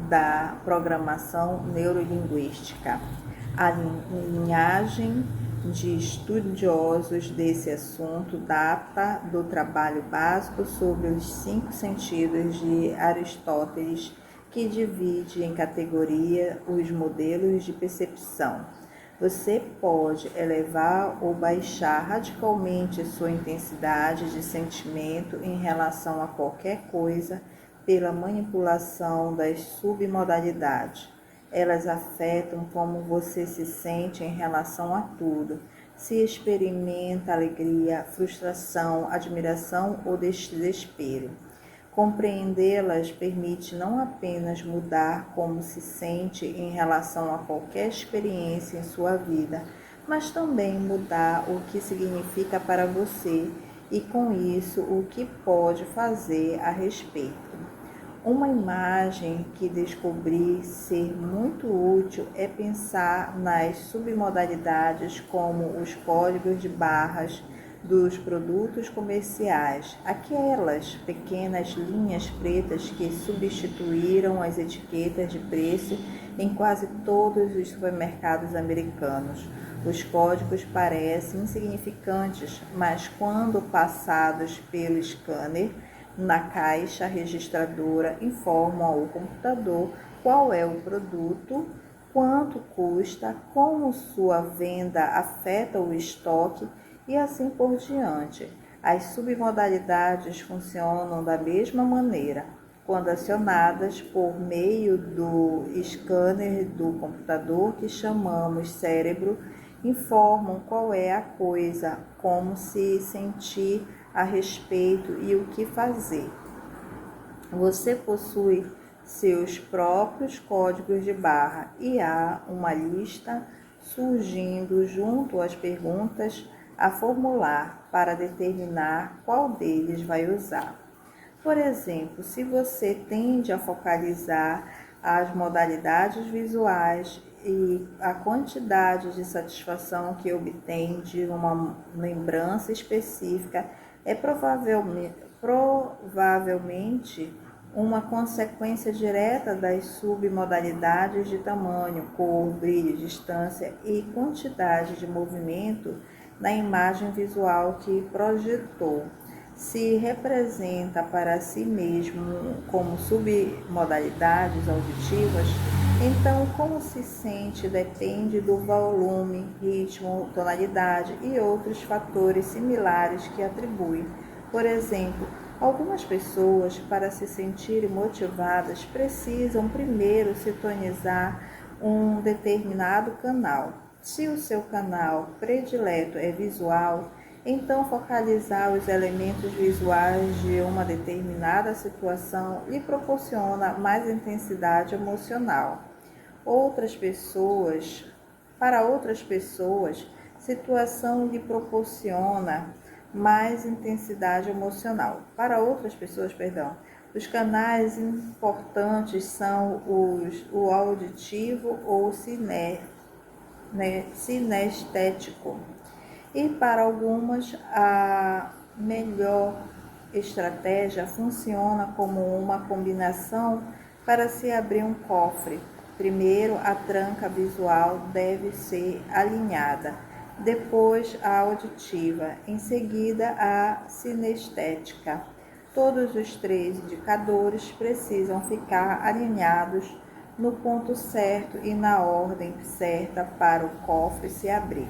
S1: da programação neurolinguística. A linhagem de estudiosos desse assunto data do trabalho básico sobre os 5 sentidos de Aristóteles, que divide em categoria os modelos de percepção. Você pode elevar ou baixar radicalmente sua intensidade de sentimento em relação a qualquer coisa pela manipulação das submodalidades. Elas afetam como você se sente em relação a tudo. Se experimenta alegria, frustração, admiração ou desespero. Compreendê-las permite não apenas mudar como se sente em relação a qualquer experiência em sua vida, mas também mudar o que significa para você e, com isso, o que pode fazer a respeito. Uma imagem que descobri ser muito útil é pensar nas submodalidades como os códigos de barras dos produtos comerciais, aquelas pequenas linhas pretas que substituíram as etiquetas de preço em quase todos os supermercados americanos. Os códigos parecem insignificantes, mas quando passados pelo scanner, na caixa registradora, informam ao computador qual é o produto, quanto custa, como sua venda afeta o estoque e assim por diante. As submodalidades funcionam da mesma maneira. Quando acionadas por meio do scanner do computador, que chamamos cérebro, informam qual é a coisa, como se sentir a respeito e o que fazer. Você possui seus próprios códigos de barra e há uma lista surgindo junto às perguntas a formular para determinar qual deles vai usar. Por exemplo, se você tende a focalizar as modalidades visuais e a quantidade de satisfação que obtém de uma lembrança específica, é provavelmente uma consequência direta das submodalidades de tamanho, cor, brilho, distância e quantidade de movimento na imagem visual que projetou. Se representa para si mesmo como submodalidades auditivas, então como se sente depende do volume, ritmo, tonalidade e outros fatores similares que atribui. Por exemplo, algumas pessoas, para se sentirem motivadas, precisam primeiro sintonizar um determinado canal. Se o seu canal predileto é visual, então focalizar os elementos visuais de uma determinada situação lhe proporciona mais intensidade emocional. Para outras pessoas, situação lhe proporciona mais intensidade emocional. Para outras pessoas, os canais importantes são o auditivo ou sinestético. E para algumas, a melhor estratégia funciona como uma combinação para se abrir um cofre. Primeiro, a tranca visual deve ser alinhada, depois a auditiva, em seguida a sinestética. Todos os 3 indicadores precisam ficar alinhados no ponto certo e na ordem certa para o cofre se abrir.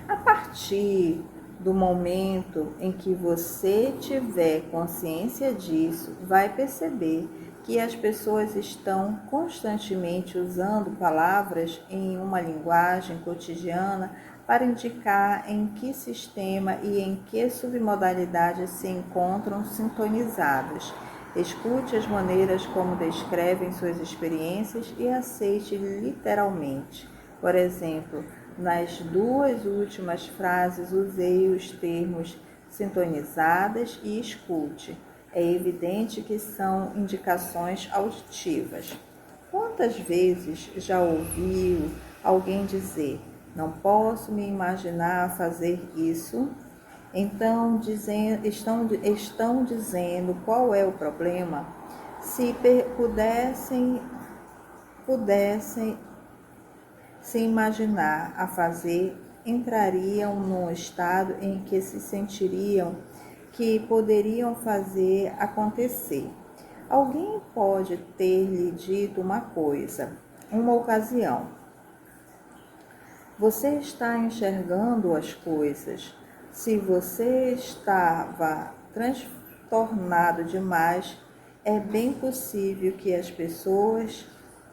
S1: A partir do momento em que você tiver consciência disso, vai perceber que as pessoas estão constantemente usando palavras em uma linguagem cotidiana para indicar em que sistema e em que submodalidade se encontram sintonizadas. Escute as maneiras como descrevem suas experiências e aceite literalmente. Por exemplo, nas duas últimas frases usei os termos sintonizadas e escute. É evidente que são indicações auditivas. Quantas vezes já ouviu alguém dizer: "Não posso me imaginar fazer isso"? Então, estão dizendo qual é o problema? Se pudessem se imaginar a fazer, entrariam num estado em que se sentiriam que poderiam fazer acontecer. Alguém pode ter lhe dito uma coisa, uma ocasião. Você está enxergando as coisas. Se você estava transtornado demais, é bem possível que as pessoas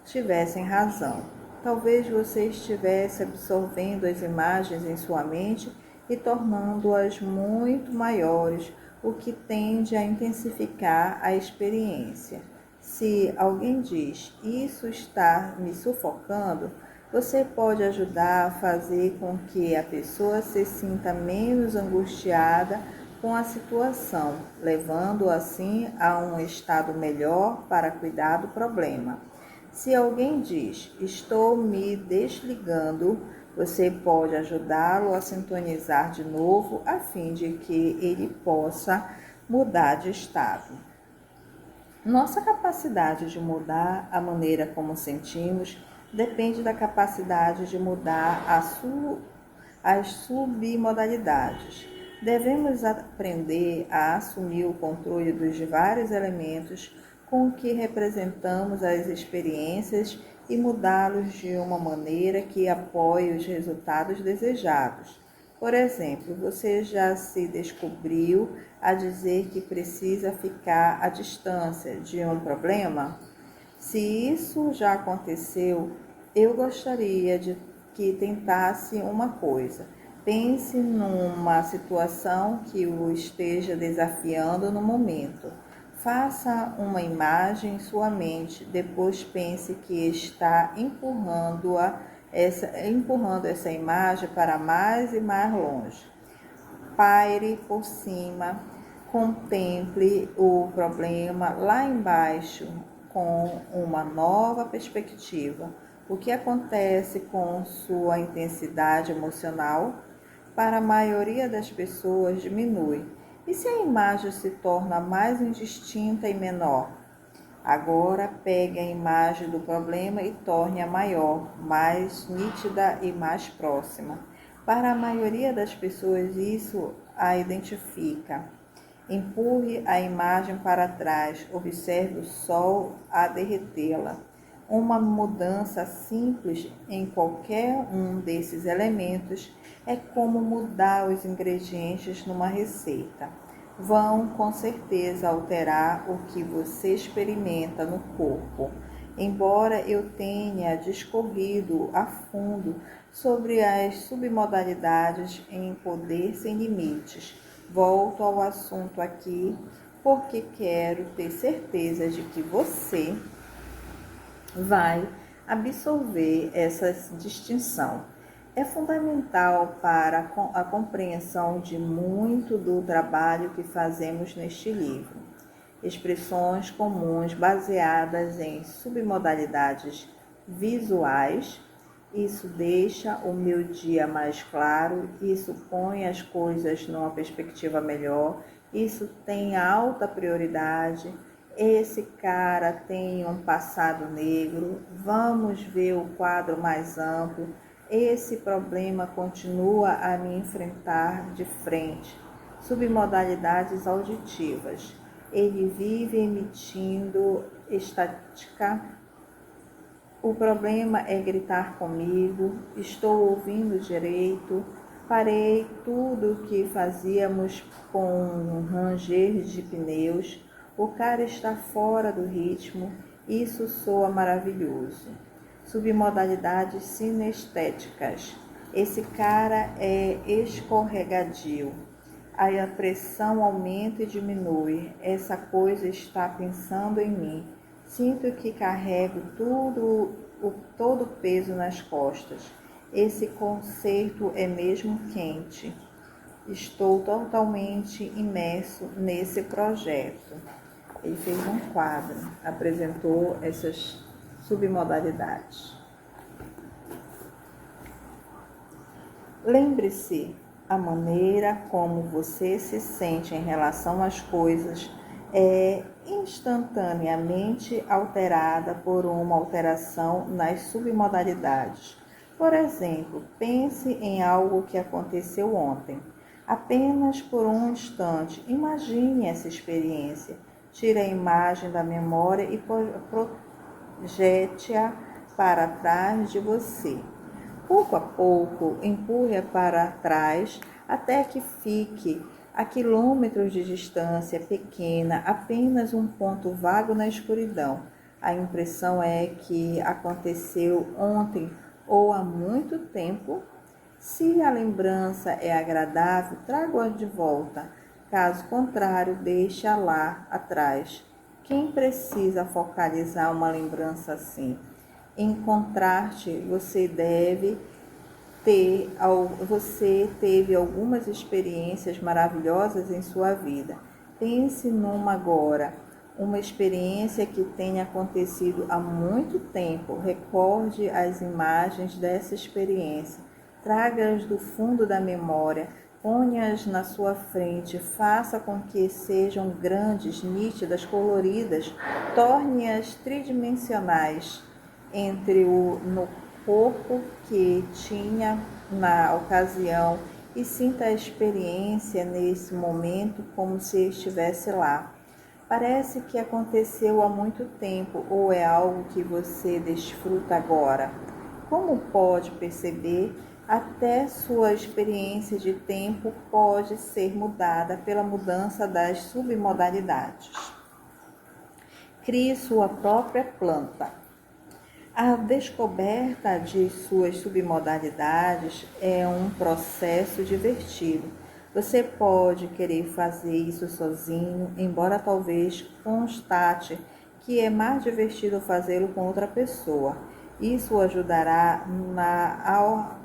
S1: tivessem razão. Talvez você estivesse absorvendo as imagens em sua mente e tornando-as muito maiores, o que tende a intensificar a experiência. Se alguém diz, isso está me sufocando, você pode ajudar a fazer com que a pessoa se sinta menos angustiada com a situação, levando assim a um estado melhor para cuidar do problema. Se alguém diz, estou me desligando, você pode ajudá-lo a sintonizar de novo a fim de que ele possa mudar de estado. Nossa capacidade de mudar a maneira como sentimos depende da capacidade de mudar as submodalidades. Devemos aprender a assumir o controle dos vários elementos com que representamos as experiências e mudá-los de uma maneira que apoie os resultados desejados. Por exemplo, você já se descobriu a dizer que precisa ficar à distância de um problema? Se isso já aconteceu, eu gostaria de que tentasse uma coisa. Pense numa situação que o esteja desafiando no momento. Faça uma imagem em sua mente, depois pense que está empurrando essa imagem para mais e mais longe. Paire por cima, contemple o problema lá embaixo com uma nova perspectiva. O que acontece com sua intensidade emocional? Para a maioria das pessoas diminui. E se a imagem se torna mais indistinta e menor? Agora pegue a imagem do problema e torne-a maior, mais nítida e mais próxima. Para a maioria das pessoas isso a identifica. Empurre a imagem para trás, observe o sol a derretê-la. Uma mudança simples em qualquer um desses elementos é como mudar os ingredientes numa receita. Vão com certeza alterar o que você experimenta no corpo. Embora eu tenha discorrido a fundo sobre as submodalidades em Poder Sem Limites, volto ao assunto aqui porque quero ter certeza de que você vai absorver essa distinção. É fundamental para a compreensão de muito do trabalho que fazemos neste livro. Expressões comuns baseadas em submodalidades visuais. Isso deixa o meu dia mais claro, isso põe as coisas numa perspectiva melhor, isso tem alta prioridade. Esse cara tem um passado negro, vamos ver o quadro mais amplo. Esse problema continua a me enfrentar de frente. Submodalidades auditivas. Ele vive emitindo estática O problema é gritar comigo, estou ouvindo direito, parei tudo o que fazíamos com um ranger de pneus, o cara está fora do ritmo, isso soa maravilhoso. Submodalidades sinestéticas. Esse cara é escorregadio. A pressão aumenta e diminui. Essa coisa está pensando em mim. Sinto que carrego todo o peso nas costas. Esse concerto é mesmo quente. Estou totalmente imerso nesse projeto. Ele fez um quadro, apresentou essas submodalidades. Lembre-se, a maneira como você se sente em relação às coisas é instantaneamente alterada por uma alteração nas submodalidades. Por exemplo, pense em algo que aconteceu ontem. Apenas por um instante, imagine essa experiência. Tire a imagem da memória e projete-a para trás de você. Pouco a pouco, empurre-a para trás até que fique a quilômetros de distância pequena, apenas um ponto vago na escuridão. A impressão é que aconteceu ontem ou há muito tempo. Se a lembrança é agradável, traga-a de volta. Caso contrário, deixe-a lá atrás. Quem precisa focalizar uma lembrança assim? Em contraste, você teve algumas experiências maravilhosas em sua vida. Pense numa agora, uma experiência que tenha acontecido há muito tempo. Recorde as imagens dessa experiência. Traga-as do fundo da memória. Ponha-as na sua frente, faça com que sejam grandes, nítidas, coloridas, torne-as tridimensionais no corpo que tinha na ocasião e sinta a experiência nesse momento como se estivesse lá. Parece que aconteceu há muito tempo ou é algo que você desfruta agora. Como pode perceber, até sua experiência de tempo pode ser mudada pela mudança das submodalidades. Crie sua própria planta. A descoberta de suas submodalidades é um processo divertido. Você pode querer fazer isso sozinho, embora talvez constate que é mais divertido fazê-lo com outra pessoa. Isso o ajudará na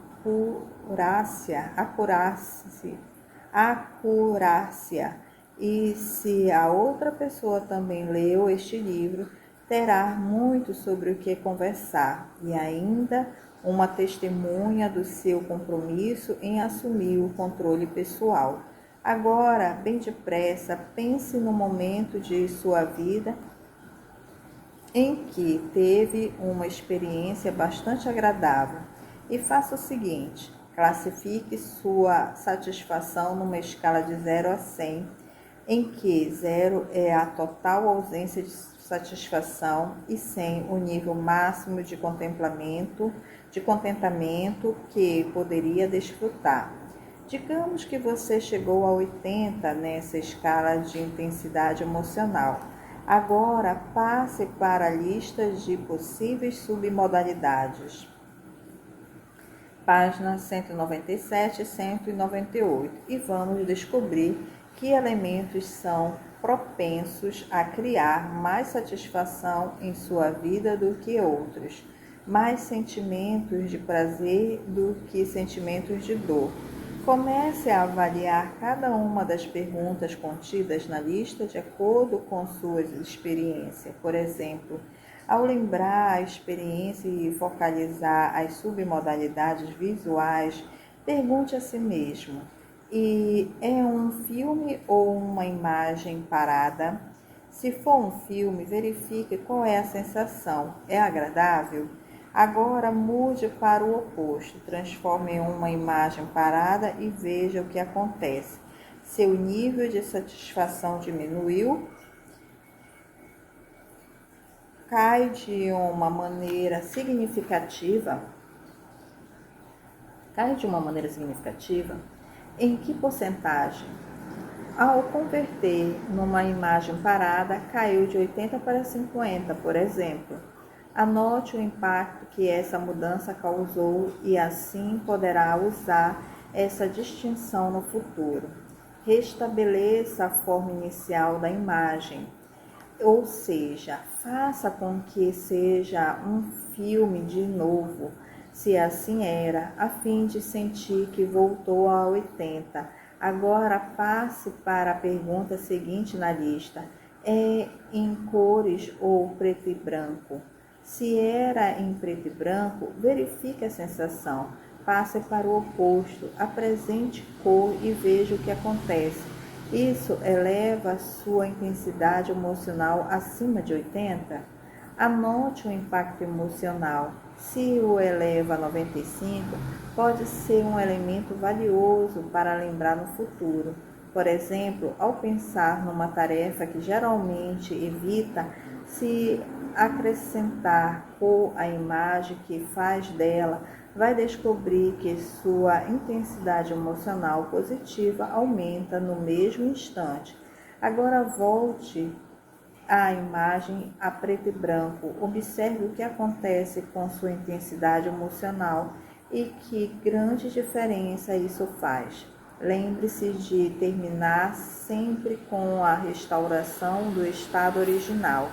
S1: acurácia. E se a outra pessoa também leu este livro, terá muito sobre o que conversar e ainda uma testemunha do seu compromisso em assumir o controle pessoal. Agora, bem depressa, pense no momento de sua vida em que teve uma experiência bastante agradável e faça o seguinte: classifique sua satisfação numa escala de 0 a 100, em que 0 é a total ausência de satisfação e 100 o nível máximo de contentamento que poderia desfrutar. Digamos que você chegou a 80 nessa escala de intensidade emocional. Agora passe para a lista de possíveis submodalidades. Páginas 197 e 198. E vamos descobrir que elementos são propensos a criar mais satisfação em sua vida do que outros, mais sentimentos de prazer do que sentimentos de dor. Comece a avaliar cada uma das perguntas contidas na lista de acordo com suas experiências. Por exemplo, ao lembrar a experiência e focalizar as submodalidades visuais, pergunte a si mesmo: e é um filme ou uma imagem parada? Se for um filme, verifique qual é a sensação. É agradável? Agora mude para o oposto. Transforme em uma imagem parada e veja o que acontece. Seu nível de satisfação diminuiu? cai de uma maneira significativa, em que porcentagem? Ao converter numa imagem parada, caiu de 80 para 50, por exemplo. Anote o impacto que essa mudança causou e assim poderá usar essa distinção no futuro. Restabeleça a forma inicial da imagem, ou seja, faça com que seja um filme de novo, se assim era, a fim de sentir que voltou a 80. Agora passe para a pergunta seguinte na lista. É em cores ou preto e branco? Se era em preto e branco, verifique a sensação. Passe para o oposto, apresente cor e veja o que acontece. Isso eleva a sua intensidade emocional acima de 80? Anote o impacto emocional. Se o eleva a 95, pode ser um elemento valioso para lembrar no futuro. Por exemplo, ao pensar numa tarefa que geralmente evita, se acrescentar cor à imagem que faz dela, vai descobrir que sua intensidade emocional positiva aumenta no mesmo instante. Agora volte à imagem a preto e branco. Observe o que acontece com sua intensidade emocional e que grande diferença isso faz. Lembre-se de terminar sempre com a restauração do estado original,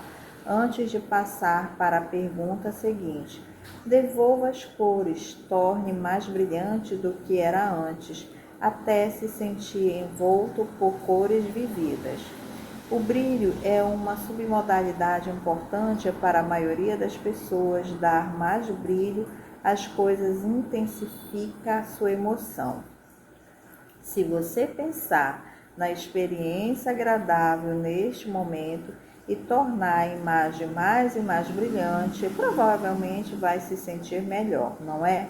S1: antes de passar para a pergunta seguinte. Devolva as cores, torne mais brilhante do que era antes, até se sentir envolto por cores vividas. O brilho é uma submodalidade importante para a maioria das pessoas. Dar mais brilho às coisas intensifica sua emoção. Se você pensar na experiência agradável neste momento e tornar a imagem mais e mais brilhante, provavelmente vai se sentir melhor, não é?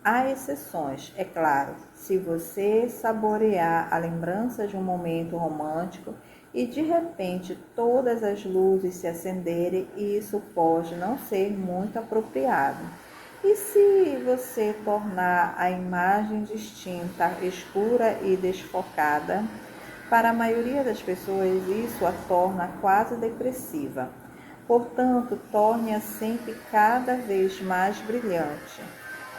S1: Há exceções, é claro. Se você saborear a lembrança de um momento romântico e de repente todas as luzes se acenderem, isso pode não ser muito apropriado. E se você tornar a imagem distinta, escura e desfocada? Para a maioria das pessoas, isso a torna quase depressiva. Portanto, torne-a sempre cada vez mais brilhante.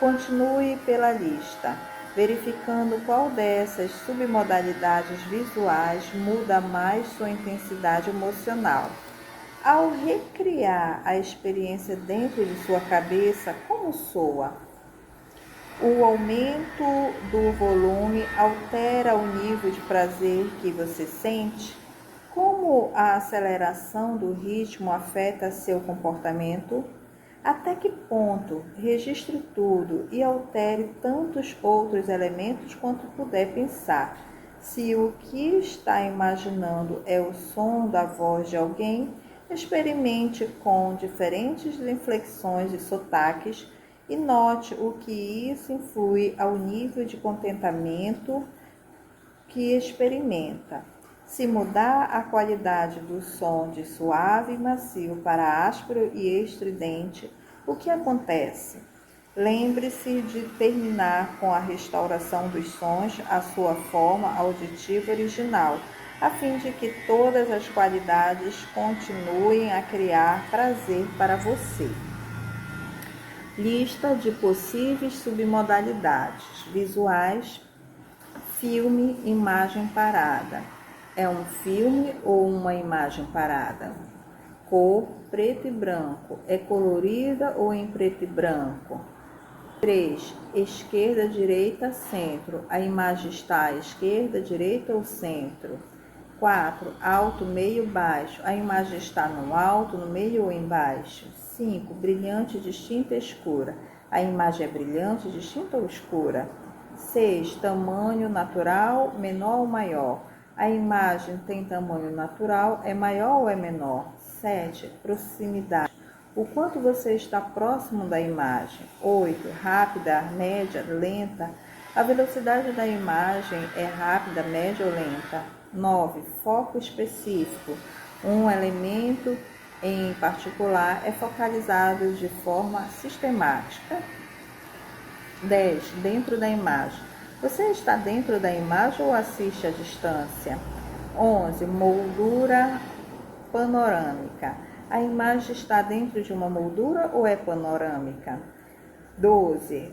S1: Continue pela lista, verificando qual dessas submodalidades visuais muda mais sua intensidade emocional. Ao recriar a experiência dentro de sua cabeça, como soa? O aumento do volume altera o nível de prazer que você sente? Como a aceleração do ritmo afeta seu comportamento? Até que ponto? Registre tudo e altere tantos outros elementos quanto puder pensar. Se o que está imaginando é o som da voz de alguém, experimente com diferentes inflexões e sotaques e note o que isso influi ao nível de contentamento que experimenta. Se mudar a qualidade do som de suave e macio para áspero e estridente, o que acontece? Lembre-se de terminar com a restauração dos sons à sua forma auditiva original, a fim de que todas as qualidades continuem a criar prazer para você. Lista de possíveis submodalidades visuais. Filme, imagem parada. É um filme ou uma imagem parada? Cor, preto e branco. É colorida ou em preto e branco? 3. Esquerda, direita, centro. A imagem está à esquerda, direita ou centro? 4. Alto, meio, baixo. A imagem está no alto, no meio ou embaixo? 5. Brilhante, distinta, escura. A imagem é brilhante, distinta ou escura? 6. Tamanho natural, menor ou maior? A imagem tem tamanho natural, é maior ou é menor? 7. Proximidade. O quanto você está próximo da imagem? 8. Rápida, média, lenta. A velocidade da imagem é rápida, média ou lenta? 9. Foco específico. Um elemento em particular, é focalizado de forma sistemática. 10. Dentro da imagem. Você está dentro da imagem ou assiste à distância? 11. Moldura panorâmica. A imagem está dentro de uma moldura ou é panorâmica? 12.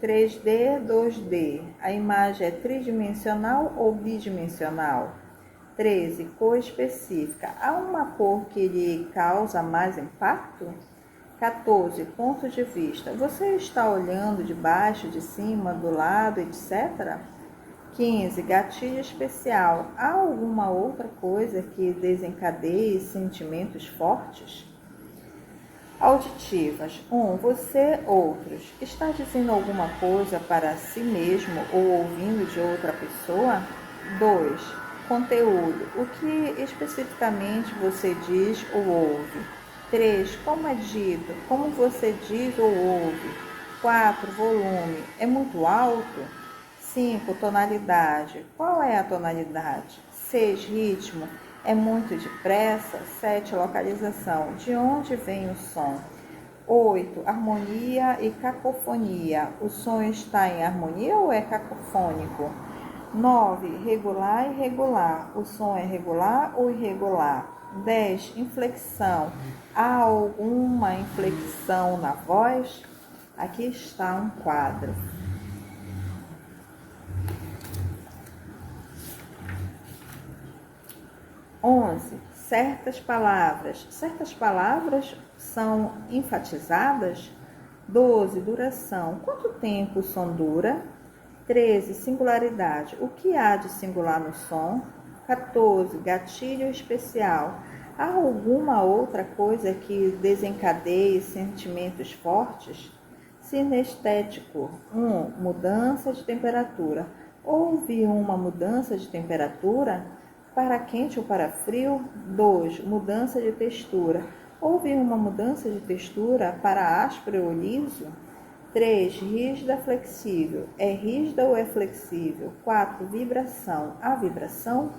S1: 3D, 2D. A imagem é tridimensional ou bidimensional? 13. Cor específica. Há uma cor que lhe causa mais impacto? 14. Ponto de vista. Você está olhando de baixo, de cima, do lado, etc.? 15. Gatilho especial. Há alguma outra coisa que desencadeie sentimentos fortes? Auditivas. 1. Você, outros. Está dizendo alguma coisa para si mesmo ou ouvindo de outra pessoa? 2. Conteúdo. O que especificamente você diz ou ouve? 3. Como é dito? Como você diz ou ouve? 4. Volume. É muito alto? 5. Tonalidade. Qual é a tonalidade? 6. Ritmo. É muito depressa? 7. Localização. De onde vem o som? 8. Harmonia e cacofonia. O som está em harmonia ou é cacofônico? 9. Regular e irregular. O som é regular ou irregular? 10. Inflexão. Há alguma inflexão na voz? Aqui está um quadro. 11. Certas palavras. Certas palavras são enfatizadas? 12. Duração. Quanto tempo o som dura? 13. Singularidade. O que há de singular no som? 14. Gatilho especial. Há alguma outra coisa que desencadeie sentimentos fortes? Sinestético. 1. Mudança de temperatura. Houve uma mudança de temperatura? Para quente ou para frio? 2. Mudança de textura. Houve uma mudança de textura para áspero ou liso? 3. Rígida, flexível. É rígida ou é flexível? 4. Vibração. Há vibração?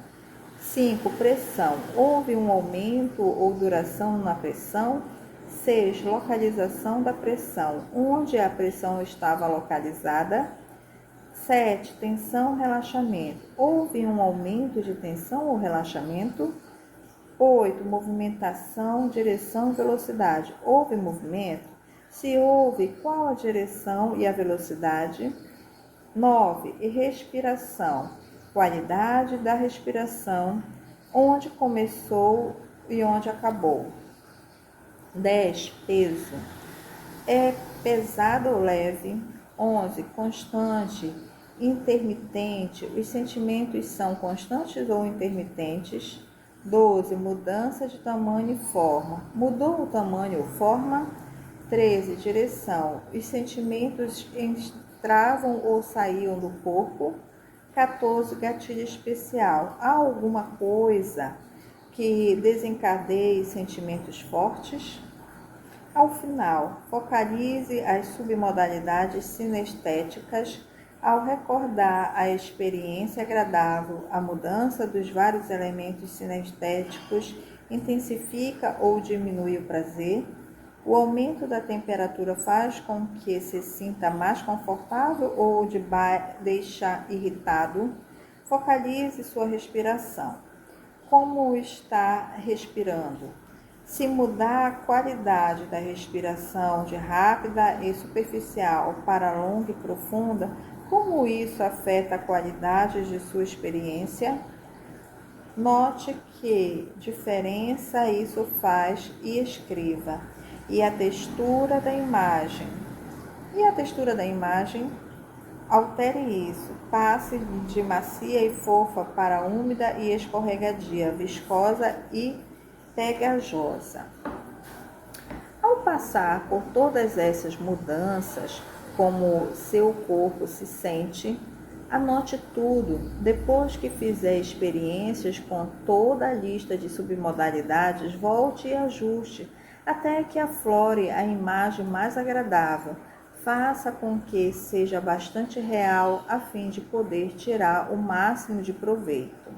S1: 5. Pressão. Houve um aumento ou duração na pressão? 6. Localização da pressão. Onde a pressão estava localizada? 7. Tensão, relaxamento. Houve um aumento de tensão ou relaxamento? 8. Movimentação, direção e velocidade. Houve movimento? Se houve, qual a direção e a velocidade? 9. E respiração. Qualidade da respiração. Onde começou e onde acabou? 10. Peso. É pesado ou leve? 11. Constante, intermitente. Os sentimentos são constantes ou intermitentes? 12. Mudança de tamanho e forma. Mudou o tamanho ou forma? 13. Direção. Os sentimentos entravam ou saíam do corpo? 14. Gatilho especial. Há alguma coisa que desencadeie sentimentos fortes? Ao final, focalize as submodalidades sinestéticas ao recordar a experiência agradável. A mudança dos vários elementos sinestéticos intensifica ou diminui o prazer. O aumento da temperatura faz com que se sinta mais confortável ou deixa irritado. Focalize sua respiração. Como está respirando? Se mudar a qualidade da respiração de rápida e superficial para longa e profunda, como isso afeta a qualidade de sua experiência? Note que diferença isso faz e escreva. E a textura da imagem? Altere isso. Passe de macia e fofa para úmida e escorregadia, viscosa e pegajosa. Ao passar por todas essas mudanças, como seu corpo se sente, anote tudo. Depois que fizer experiências com toda a lista de submodalidades, volte e ajuste até que aflore a imagem mais agradável. Faça com que seja bastante real a fim de poder tirar o máximo de proveito.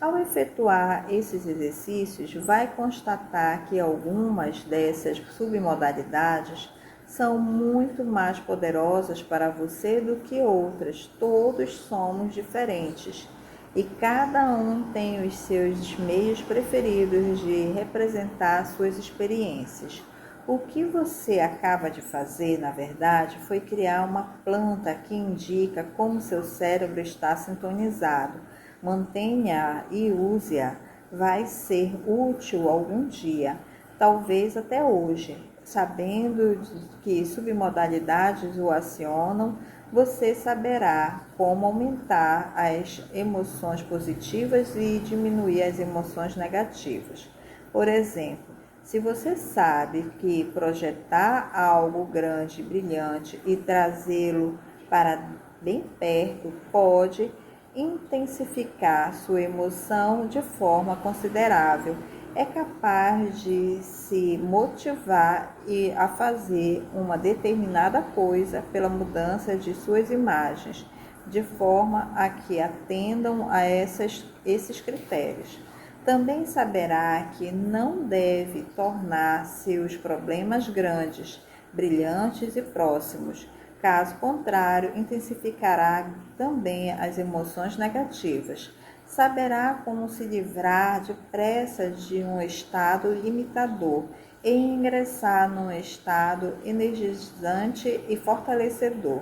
S1: Ao efetuar esses exercícios, vai constatar que algumas dessas submodalidades são muito mais poderosas para você do que outras. Todos somos diferentes e cada um tem os seus meios preferidos de representar suas experiências. O que você acaba de fazer, na verdade, foi criar uma planta que indica como seu cérebro está sintonizado. Mantenha-a e use-a. Vai ser útil algum dia, talvez até hoje. Sabendo que submodalidades o acionam, você saberá como aumentar as emoções positivas e diminuir as emoções negativas. Por exemplo, se você sabe que projetar algo grande, brilhante e trazê-lo para bem perto pode intensificar sua emoção de forma considerável, é capaz de se motivar a fazer uma determinada coisa pela mudança de suas imagens, de forma a que atendam a esses critérios. Também saberá que não deve tornar seus problemas grandes, brilhantes e próximos. Caso contrário, intensificará também as emoções negativas. Saberá como se livrar depressa de um estado limitador e ingressar num estado energizante e fortalecedor.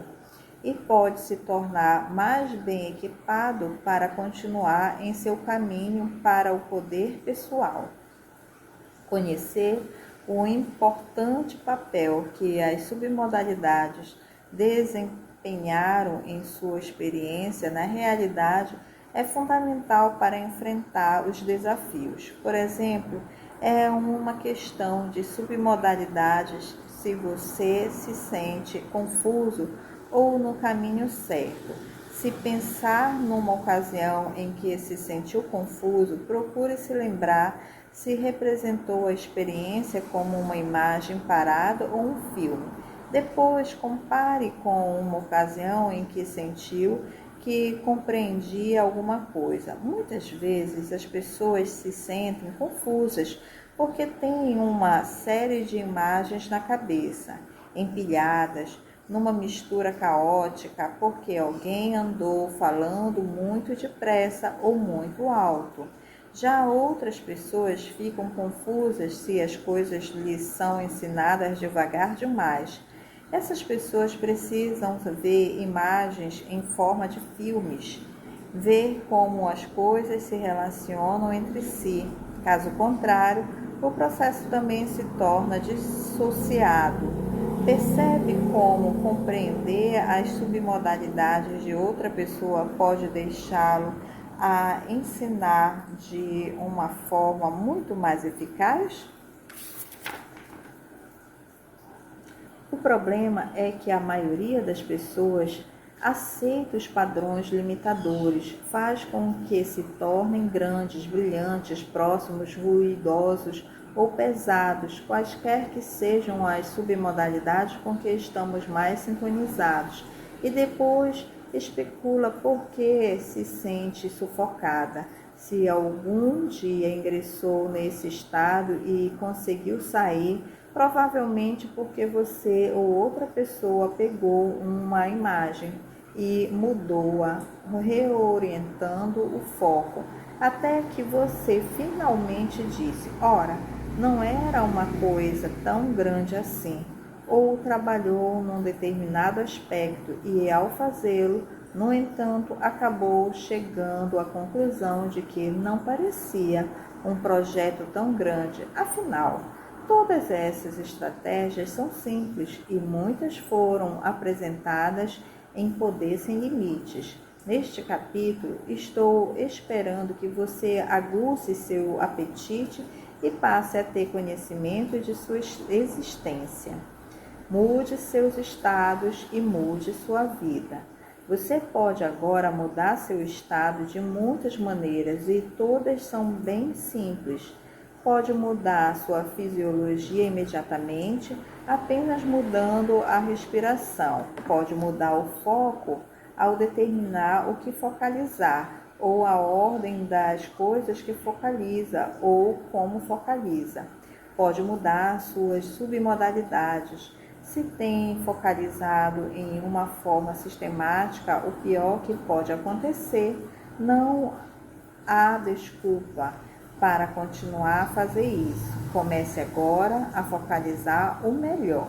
S1: E pode se tornar mais bem equipado para continuar em seu caminho para o poder pessoal. Conhecer o importante papel que as submodalidades desempenharam em sua experiência na realidade é fundamental para enfrentar os desafios. Por exemplo, é uma questão de submodalidades se você se sente confuso ou no caminho certo. Se pensar numa ocasião em que se sentiu confuso, procure se lembrar se representou a experiência como uma imagem parada ou um filme. Depois, compare com uma ocasião em que sentiu que compreendia alguma coisa. Muitas vezes as pessoas se sentem confusas porque têm uma série de imagens na cabeça, empilhadas, numa mistura caótica, porque alguém andou falando muito depressa ou muito alto. Já outras pessoas ficam confusas se as coisas lhes são ensinadas devagar demais. Essas pessoas precisam ver imagens em forma de filmes, ver como as coisas se relacionam entre si. Caso contrário, o processo também se torna dissociado. Percebe como compreender as submodalidades de outra pessoa pode deixá-lo a ensinar de uma forma muito mais eficaz? O problema é que a maioria das pessoas aceita os padrões limitadores, faz com que se tornem grandes, brilhantes, próximos, ruidosos ou pesados, quaisquer que sejam as submodalidades com que estamos mais sintonizados, e depois especula por que se sente sufocada. Se algum dia ingressou nesse estado e conseguiu sair, provavelmente porque você ou outra pessoa pegou uma imagem e mudou-a, reorientando o foco, até que você finalmente disse: ora, não era uma coisa tão grande assim, ou trabalhou num determinado aspecto e, ao fazê-lo, no entanto, acabou chegando à conclusão de que não parecia um projeto tão grande. Afinal, todas essas estratégias são simples e muitas foram apresentadas em Poder Sem Limites. Neste capítulo, estou esperando que você aguce seu apetite e passe a ter conhecimento de sua existência. Mude seus estados e mude sua vida. Você pode agora mudar seu estado de muitas maneiras e todas são bem simples. Pode mudar sua fisiologia imediatamente, apenas mudando a respiração. Pode mudar o foco ao determinar o que focalizar. ou a ordem das coisas que focaliza ou como focaliza. Pode mudar suas submodalidades. Se tem focalizado em uma forma sistemática, o pior que pode acontecer, não há desculpa para continuar a fazer isso. Comece agora a focalizar o melhor.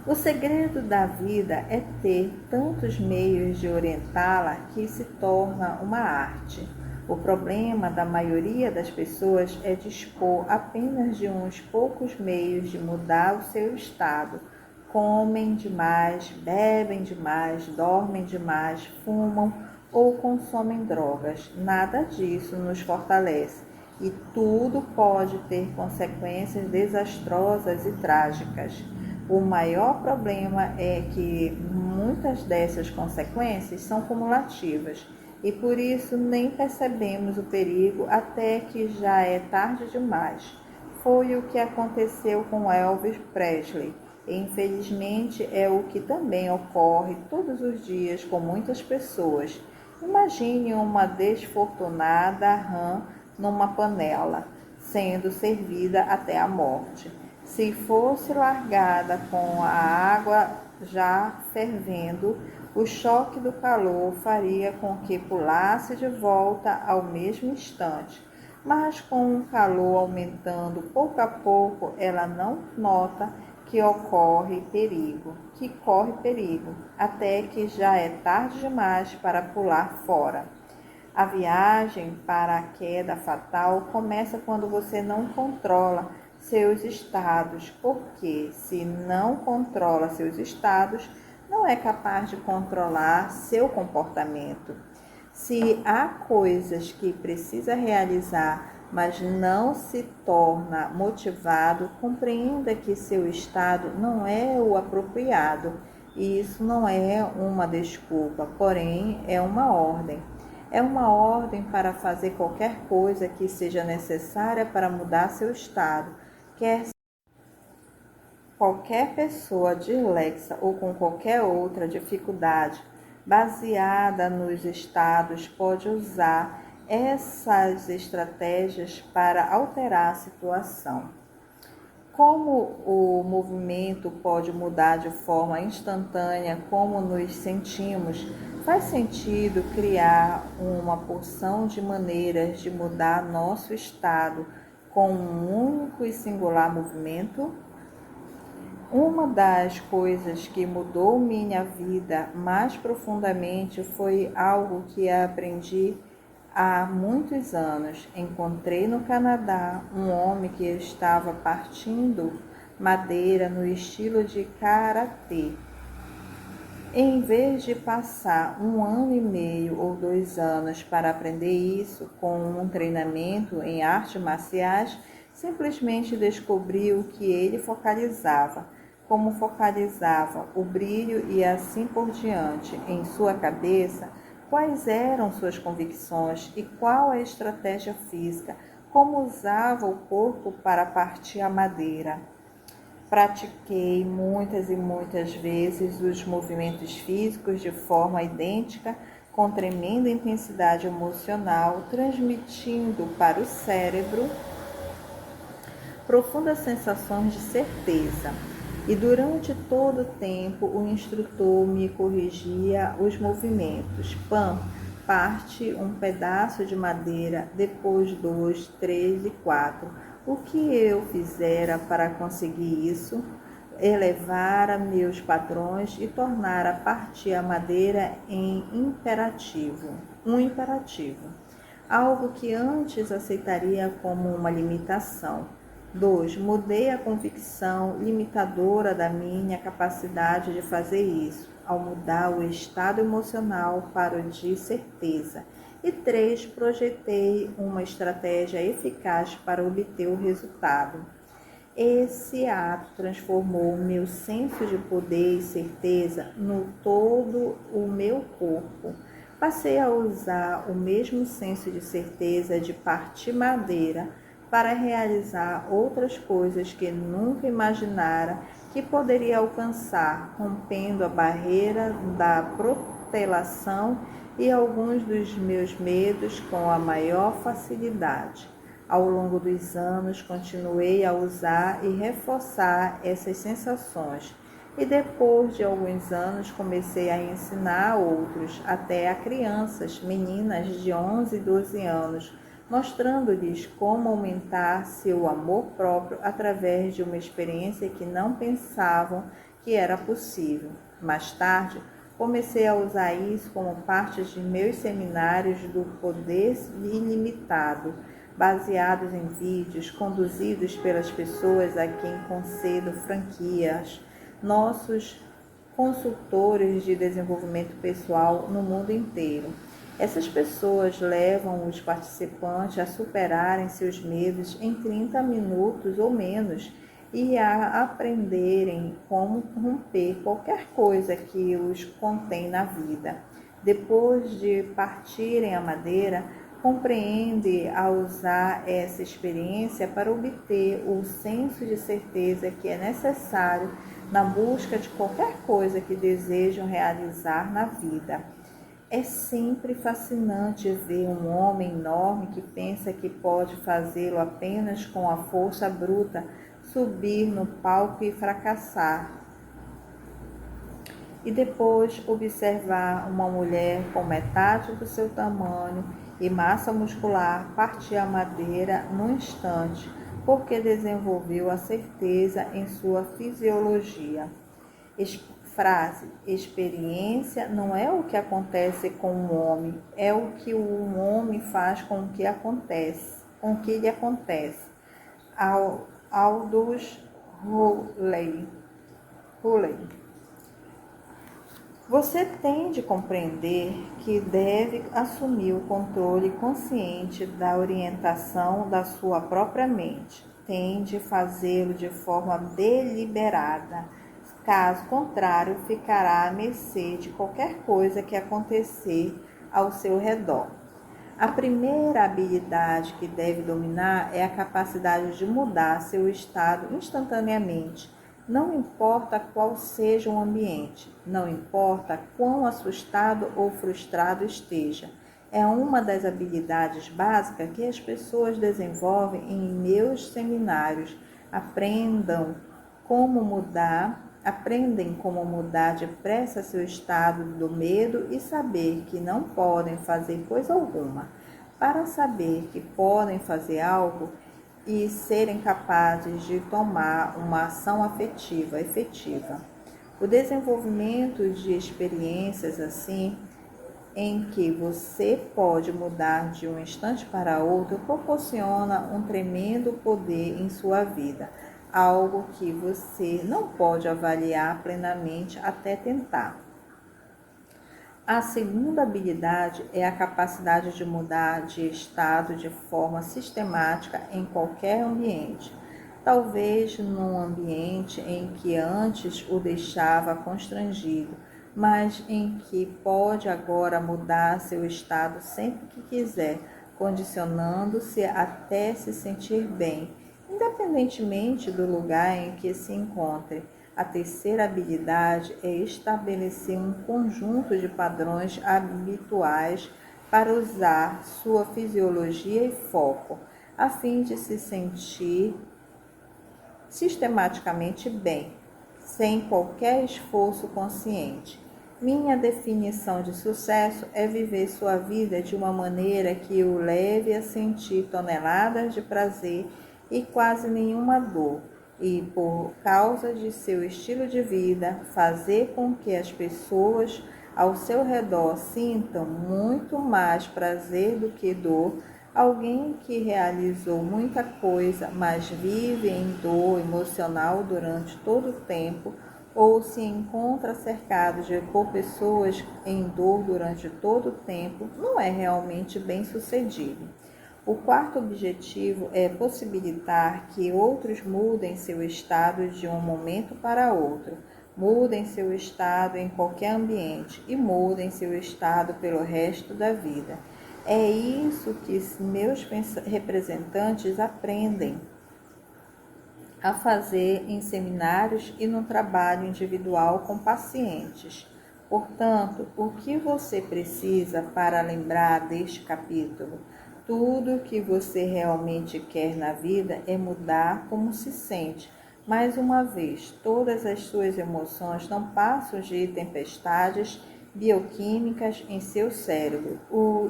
S1: O segredo da vida é ter tantos meios de orientá-la que se torna uma arte. O problema da maioria das pessoas é dispor apenas de uns poucos meios de mudar o seu estado. Comem demais, bebem demais, dormem demais, fumam ou consomem drogas. Nada disso nos fortalece e tudo pode ter consequências desastrosas e trágicas. O maior problema é que muitas dessas consequências são cumulativas e por isso nem percebemos o perigo até que já é tarde demais. Foi o que aconteceu com Elvis Presley e infelizmente é o que também ocorre todos os dias com muitas pessoas. Imagine uma desfortunada rã numa panela, sendo servida até a morte. Se fosse largada com a água já fervendo, o choque do calor faria com que pulasse de volta ao mesmo instante. Mas com o calor aumentando pouco a pouco, ela não nota que corre perigo, até que já é tarde demais para pular fora. A viagem para a queda fatal começa quando você não controla seus estados, porque se não controla seus estados, não é capaz de controlar seu comportamento. Se há coisas que precisa realizar, mas não se torna motivado, compreenda que seu estado não é o apropriado. E isso não é uma desculpa, porém é uma ordem. É uma ordem para fazer qualquer coisa que seja necessária para mudar seu estado. Qualquer pessoa dislexa ou com qualquer outra dificuldade baseada nos estados pode usar essas estratégias para alterar a situação. Como o movimento pode mudar de forma instantânea como nos sentimos, faz sentido criar uma porção de maneiras de mudar nosso estado com um único e singular movimento? Uma das coisas que mudou minha vida mais profundamente foi algo que aprendi há muitos anos. Encontrei no Canadá um homem que estava partindo madeira no estilo de karatê. Em vez de passar 1 ano e meio ou 2 anos para aprender isso com um treinamento em artes marciais, simplesmente descobriu que ele focalizava, como focalizava o brilho e assim por diante em sua cabeça, quais eram suas convicções e qual a estratégia física, como usava o corpo para partir a madeira. Pratiquei muitas e muitas vezes os movimentos físicos de forma idêntica, com tremenda intensidade emocional, transmitindo para o cérebro profundas sensações de certeza. E durante todo o tempo o instrutor me corrigia os movimentos. Pam, parte um pedaço de madeira, depois 2, 3 e 4. O que eu fizera para conseguir isso? Elevara meus padrões e tornara partir a madeira em um imperativo. Algo que antes aceitaria como uma limitação. 2. Mudei a convicção limitadora da minha capacidade de fazer isso, ao mudar o estado emocional para o de certeza. E 3. Projetei uma estratégia eficaz para obter o resultado. Esse ato transformou meu senso de poder e certeza no todo o meu corpo. Passei a usar o mesmo senso de certeza de partir madeira para realizar outras coisas que nunca imaginara que poderia alcançar, rompendo a barreira da cautelação e alguns dos meus medos com a maior facilidade. Ao longo dos anos, continuei a usar e reforçar essas sensações. E depois de alguns anos, comecei a ensinar a outros, até a crianças, meninas de 11 e 12 anos, mostrando-lhes como aumentar seu amor próprio através de uma experiência que não pensavam que era possível. Mais tarde, comecei a usar isso como parte de meus seminários do Poder Ilimitado, baseados em vídeos conduzidos pelas pessoas a quem concedo franquias, nossos consultores de desenvolvimento pessoal no mundo inteiro. Essas pessoas levam os participantes a superarem seus medos em 30 minutos ou menos e a aprenderem como romper qualquer coisa que os contém na vida. Depois de partirem a madeira, compreende a usar essa experiência para obter o senso de certeza que é necessário na busca de qualquer coisa que desejam realizar na vida. É sempre fascinante ver um homem enorme que pensa que pode fazê-lo apenas com a força bruta subir no palco e fracassar. E depois observar uma mulher com metade do seu tamanho e massa muscular partir a madeira num instante, porque desenvolveu a certeza em sua fisiologia. Frase: experiência não é o que acontece com o homem, é o que o homem faz com o que acontece, com o que lhe acontece. Aldous Huxley. Você tem de compreender que deve assumir o controle consciente da orientação da sua própria mente. Tem de fazê-lo de forma deliberada. Caso contrário, ficará à mercê de qualquer coisa que acontecer ao seu redor. A primeira habilidade que deve dominar é a capacidade de mudar seu estado instantaneamente. Não importa qual seja o ambiente, não importa quão assustado ou frustrado esteja. É uma das habilidades básicas que as pessoas desenvolvem em meus seminários. Aprendem como mudar depressa seu estado do medo e saber que não podem fazer coisa alguma. Para saber que podem fazer algo e serem capazes de tomar uma ação afetiva efetiva. O desenvolvimento de experiências assim, em que você pode mudar de um instante para outro, proporciona um tremendo poder em sua vida. Algo que você não pode avaliar plenamente até tentar. A segunda habilidade é a capacidade de mudar de estado de forma sistemática em qualquer ambiente. Talvez num ambiente em que antes o deixava constrangido, mas em que pode agora mudar seu estado sempre que quiser, condicionando-se até se sentir bem, independentemente do lugar em que se encontre. A terceira habilidade é estabelecer um conjunto de padrões habituais para usar sua fisiologia e foco, a fim de se sentir sistematicamente bem, sem qualquer esforço consciente. Minha definição de sucesso é viver sua vida de uma maneira que o leve a sentir toneladas de prazer e quase nenhuma dor, e por causa de seu estilo de vida, fazer com que as pessoas ao seu redor sintam muito mais prazer do que dor. Alguém que realizou muita coisa, mas vive em dor emocional durante todo o tempo, ou se encontra cercado por pessoas em dor durante todo o tempo, não é realmente bem-sucedido. O quarto objetivo é possibilitar que outros mudem seu estado de um momento para outro, mudem seu estado em qualquer ambiente e mudem seu estado pelo resto da vida. É isso que meus representantes aprendem a fazer em seminários e no trabalho individual com pacientes. Portanto, o que você precisa para lembrar deste capítulo? Tudo o que você realmente quer na vida é mudar como se sente. Mais uma vez, todas as suas emoções não passam de tempestades bioquímicas em seu cérebro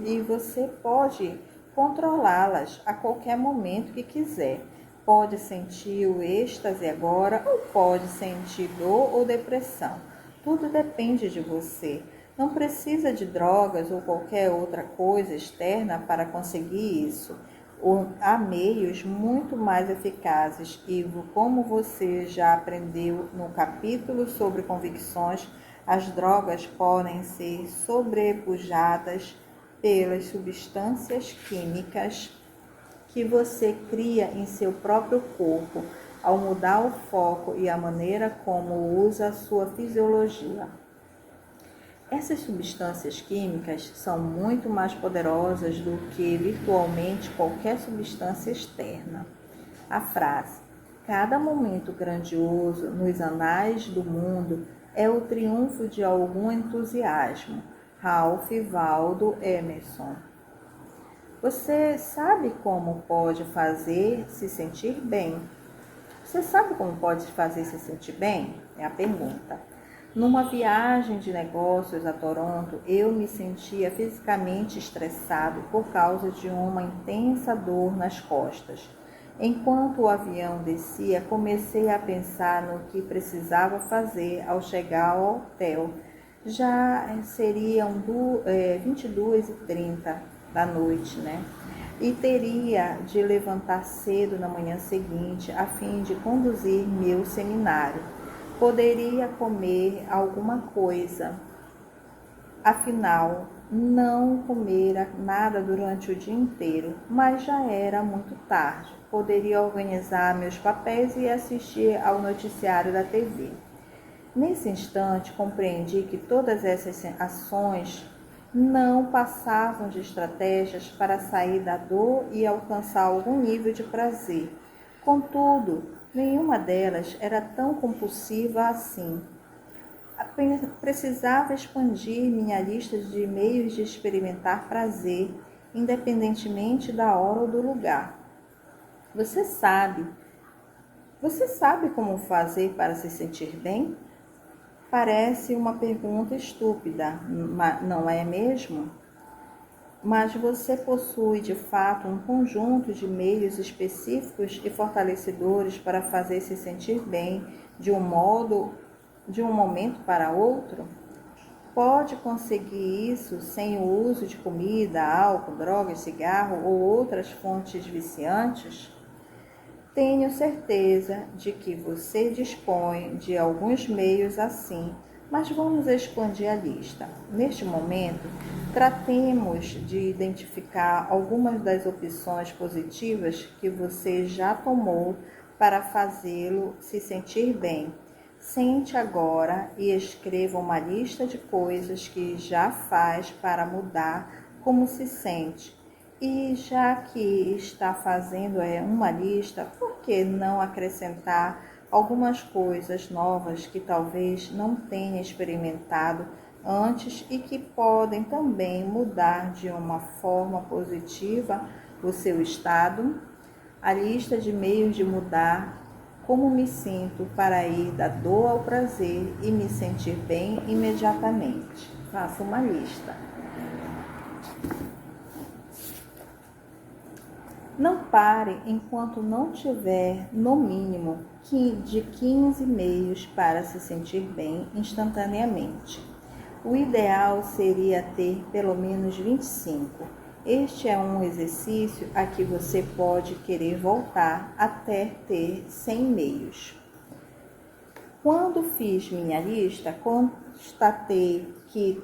S1: e você pode controlá-las a qualquer momento que quiser. Pode sentir o êxtase agora ou pode sentir dor ou depressão. Tudo depende de você. Não precisa de drogas ou qualquer outra coisa externa para conseguir isso. Há meios muito mais eficazes e, como você já aprendeu no capítulo sobre convicções, as drogas podem ser sobrepujadas pelas substâncias químicas que você cria em seu próprio corpo ao mudar o foco e a maneira como usa a sua fisiologia. Essas substâncias químicas são muito mais poderosas do que virtualmente qualquer substância externa. A frase "cada momento grandioso nos anais do mundo é o triunfo de algum entusiasmo", Ralph Waldo Emerson. Você sabe como pode fazer se sentir bem? Você sabe como pode fazer se sentir bem? É a pergunta. Numa viagem de negócios a Toronto, eu me sentia fisicamente estressado por causa de uma intensa dor nas costas. Enquanto o avião descia, comecei a pensar no que precisava fazer ao chegar ao hotel. Já seriam 22h30 da noite, né? E teria de levantar cedo na manhã seguinte a fim de conduzir meu seminário. Poderia comer alguma coisa. Afinal, não comera nada durante o dia inteiro, mas já era muito tarde. Poderia organizar meus papéis e assistir ao noticiário da TV. Nesse instante, compreendi que todas essas ações não passavam de estratégias para sair da dor e alcançar algum nível de prazer. Contudo, nenhuma delas era tão compulsiva assim. Precisava expandir minha lista de meios de experimentar prazer, independentemente da hora ou do lugar. Você sabe como fazer para se sentir bem? Parece uma pergunta estúpida, não é mesmo? Mas você possui de fato um conjunto de meios específicos e fortalecedores para fazer se sentir bem de um momento para outro? Pode conseguir isso sem o uso de comida, álcool, drogas, cigarro ou outras fontes viciantes? Tenho certeza de que você dispõe de alguns meios assim, mas vamos expandir a lista. Neste momento, tratemos de identificar algumas das opções positivas que você já tomou para fazê-lo se sentir bem. Sente agora e escreva uma lista de coisas que já faz para mudar como se sente. E já que está fazendo uma lista, por que não acrescentar algumas coisas novas que talvez não tenha experimentado antes e que podem também mudar de uma forma positiva o seu estado? A lista de meios de mudar como me sinto para ir da dor ao prazer e me sentir bem imediatamente. Faça uma lista. Não pare enquanto não tiver, no mínimo, de 15 meios para se sentir bem instantaneamente. O ideal seria ter pelo menos 25. Este é um exercício a que você pode querer voltar até ter 100 meios. Quando fiz minha lista, constatei que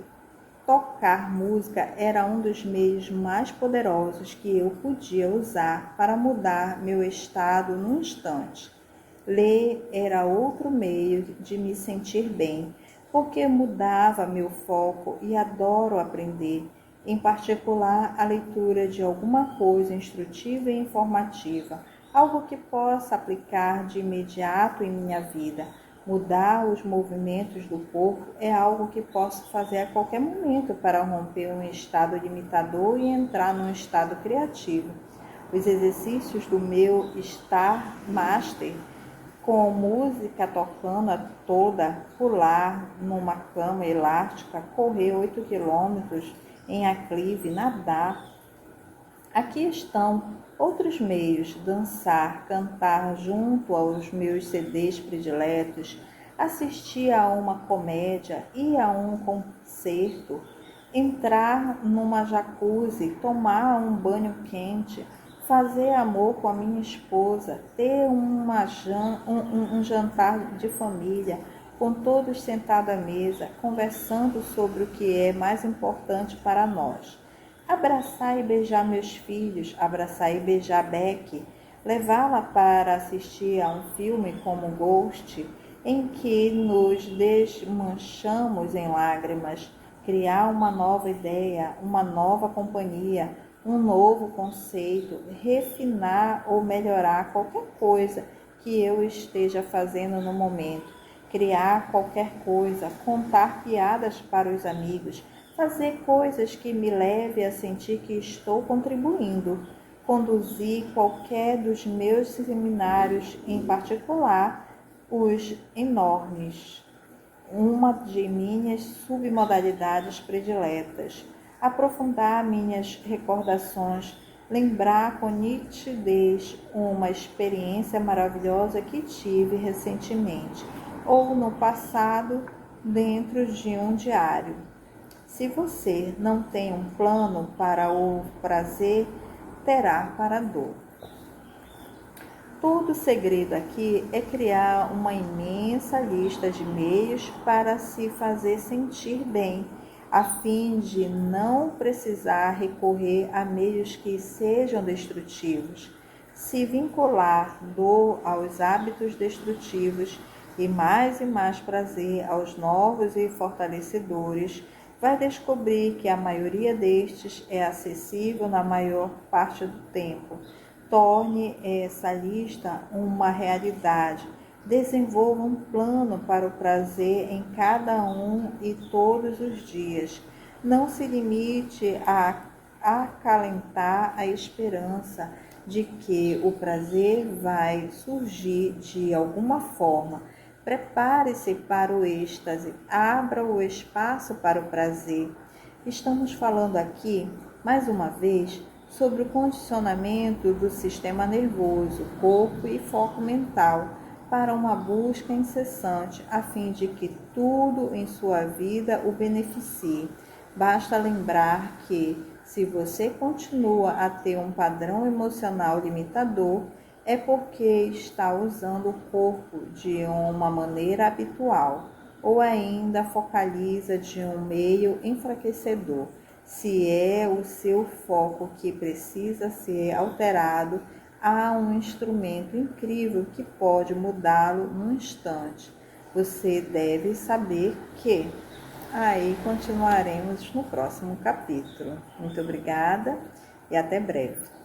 S1: tocar música era um dos meios mais poderosos que eu podia usar para mudar meu estado num instante. Ler era outro meio de me sentir bem, porque mudava meu foco e adoro aprender, em particular a leitura de alguma coisa instrutiva e informativa, algo que possa aplicar de imediato em minha vida. Mudar os movimentos do corpo é algo que posso fazer a qualquer momento para romper um estado limitador e entrar num estado criativo. Os exercícios do meu Star Master, com música tocando a toda, pular numa cama elástica, correr 8 quilômetros em aclive, nadar. Aqui estão outros meios: dançar, cantar junto aos meus CDs prediletos, assistir a uma comédia, ir a um concerto, entrar numa jacuzzi, tomar um banho quente, fazer amor com a minha esposa, ter um jantar de família, com todos sentados à mesa, conversando sobre o que é mais importante para nós. Abraçar e beijar meus filhos, abraçar e beijar Becky, levá-la para assistir a um filme como Ghost, em que nos desmanchamos em lágrimas, criar uma nova ideia, uma nova companhia, um novo conceito, refinar ou melhorar qualquer coisa que eu esteja fazendo no momento, criar qualquer coisa, contar piadas para os amigos, fazer coisas que me leve a sentir que estou contribuindo, conduzir qualquer dos meus seminários, em particular os enormes, uma de minhas submodalidades prediletas, aprofundar minhas recordações, lembrar com nitidez uma experiência maravilhosa que tive recentemente ou no passado dentro de um diário. Se você não tem um plano para o prazer, terá para a dor. Todo segredo aqui é criar uma imensa lista de meios para se fazer sentir bem, a fim de não precisar recorrer a meios que sejam destrutivos. Se vincular dor aos hábitos destrutivos e mais prazer aos novos e fortalecedores, vai descobrir que a maioria destes é acessível na maior parte do tempo. Torne essa lista uma realidade. Desenvolva um plano para o prazer em cada um e todos os dias. Não se limite a acalentar a esperança de que o prazer vai surgir de alguma forma. Prepare-se para o êxtase, abra o espaço para o prazer. Estamos falando aqui, mais uma vez, sobre o condicionamento do sistema nervoso, corpo e foco mental para uma busca incessante, a fim de que tudo em sua vida o beneficie. Basta lembrar que, se você continua a ter um padrão emocional limitador, é porque está usando o corpo de uma maneira habitual ou ainda focaliza de um meio enfraquecedor. Se é o seu foco que precisa ser alterado, há um instrumento incrível que pode mudá-lo num instante. Você deve saber que. Aí continuaremos no próximo capítulo. Muito obrigada e até breve.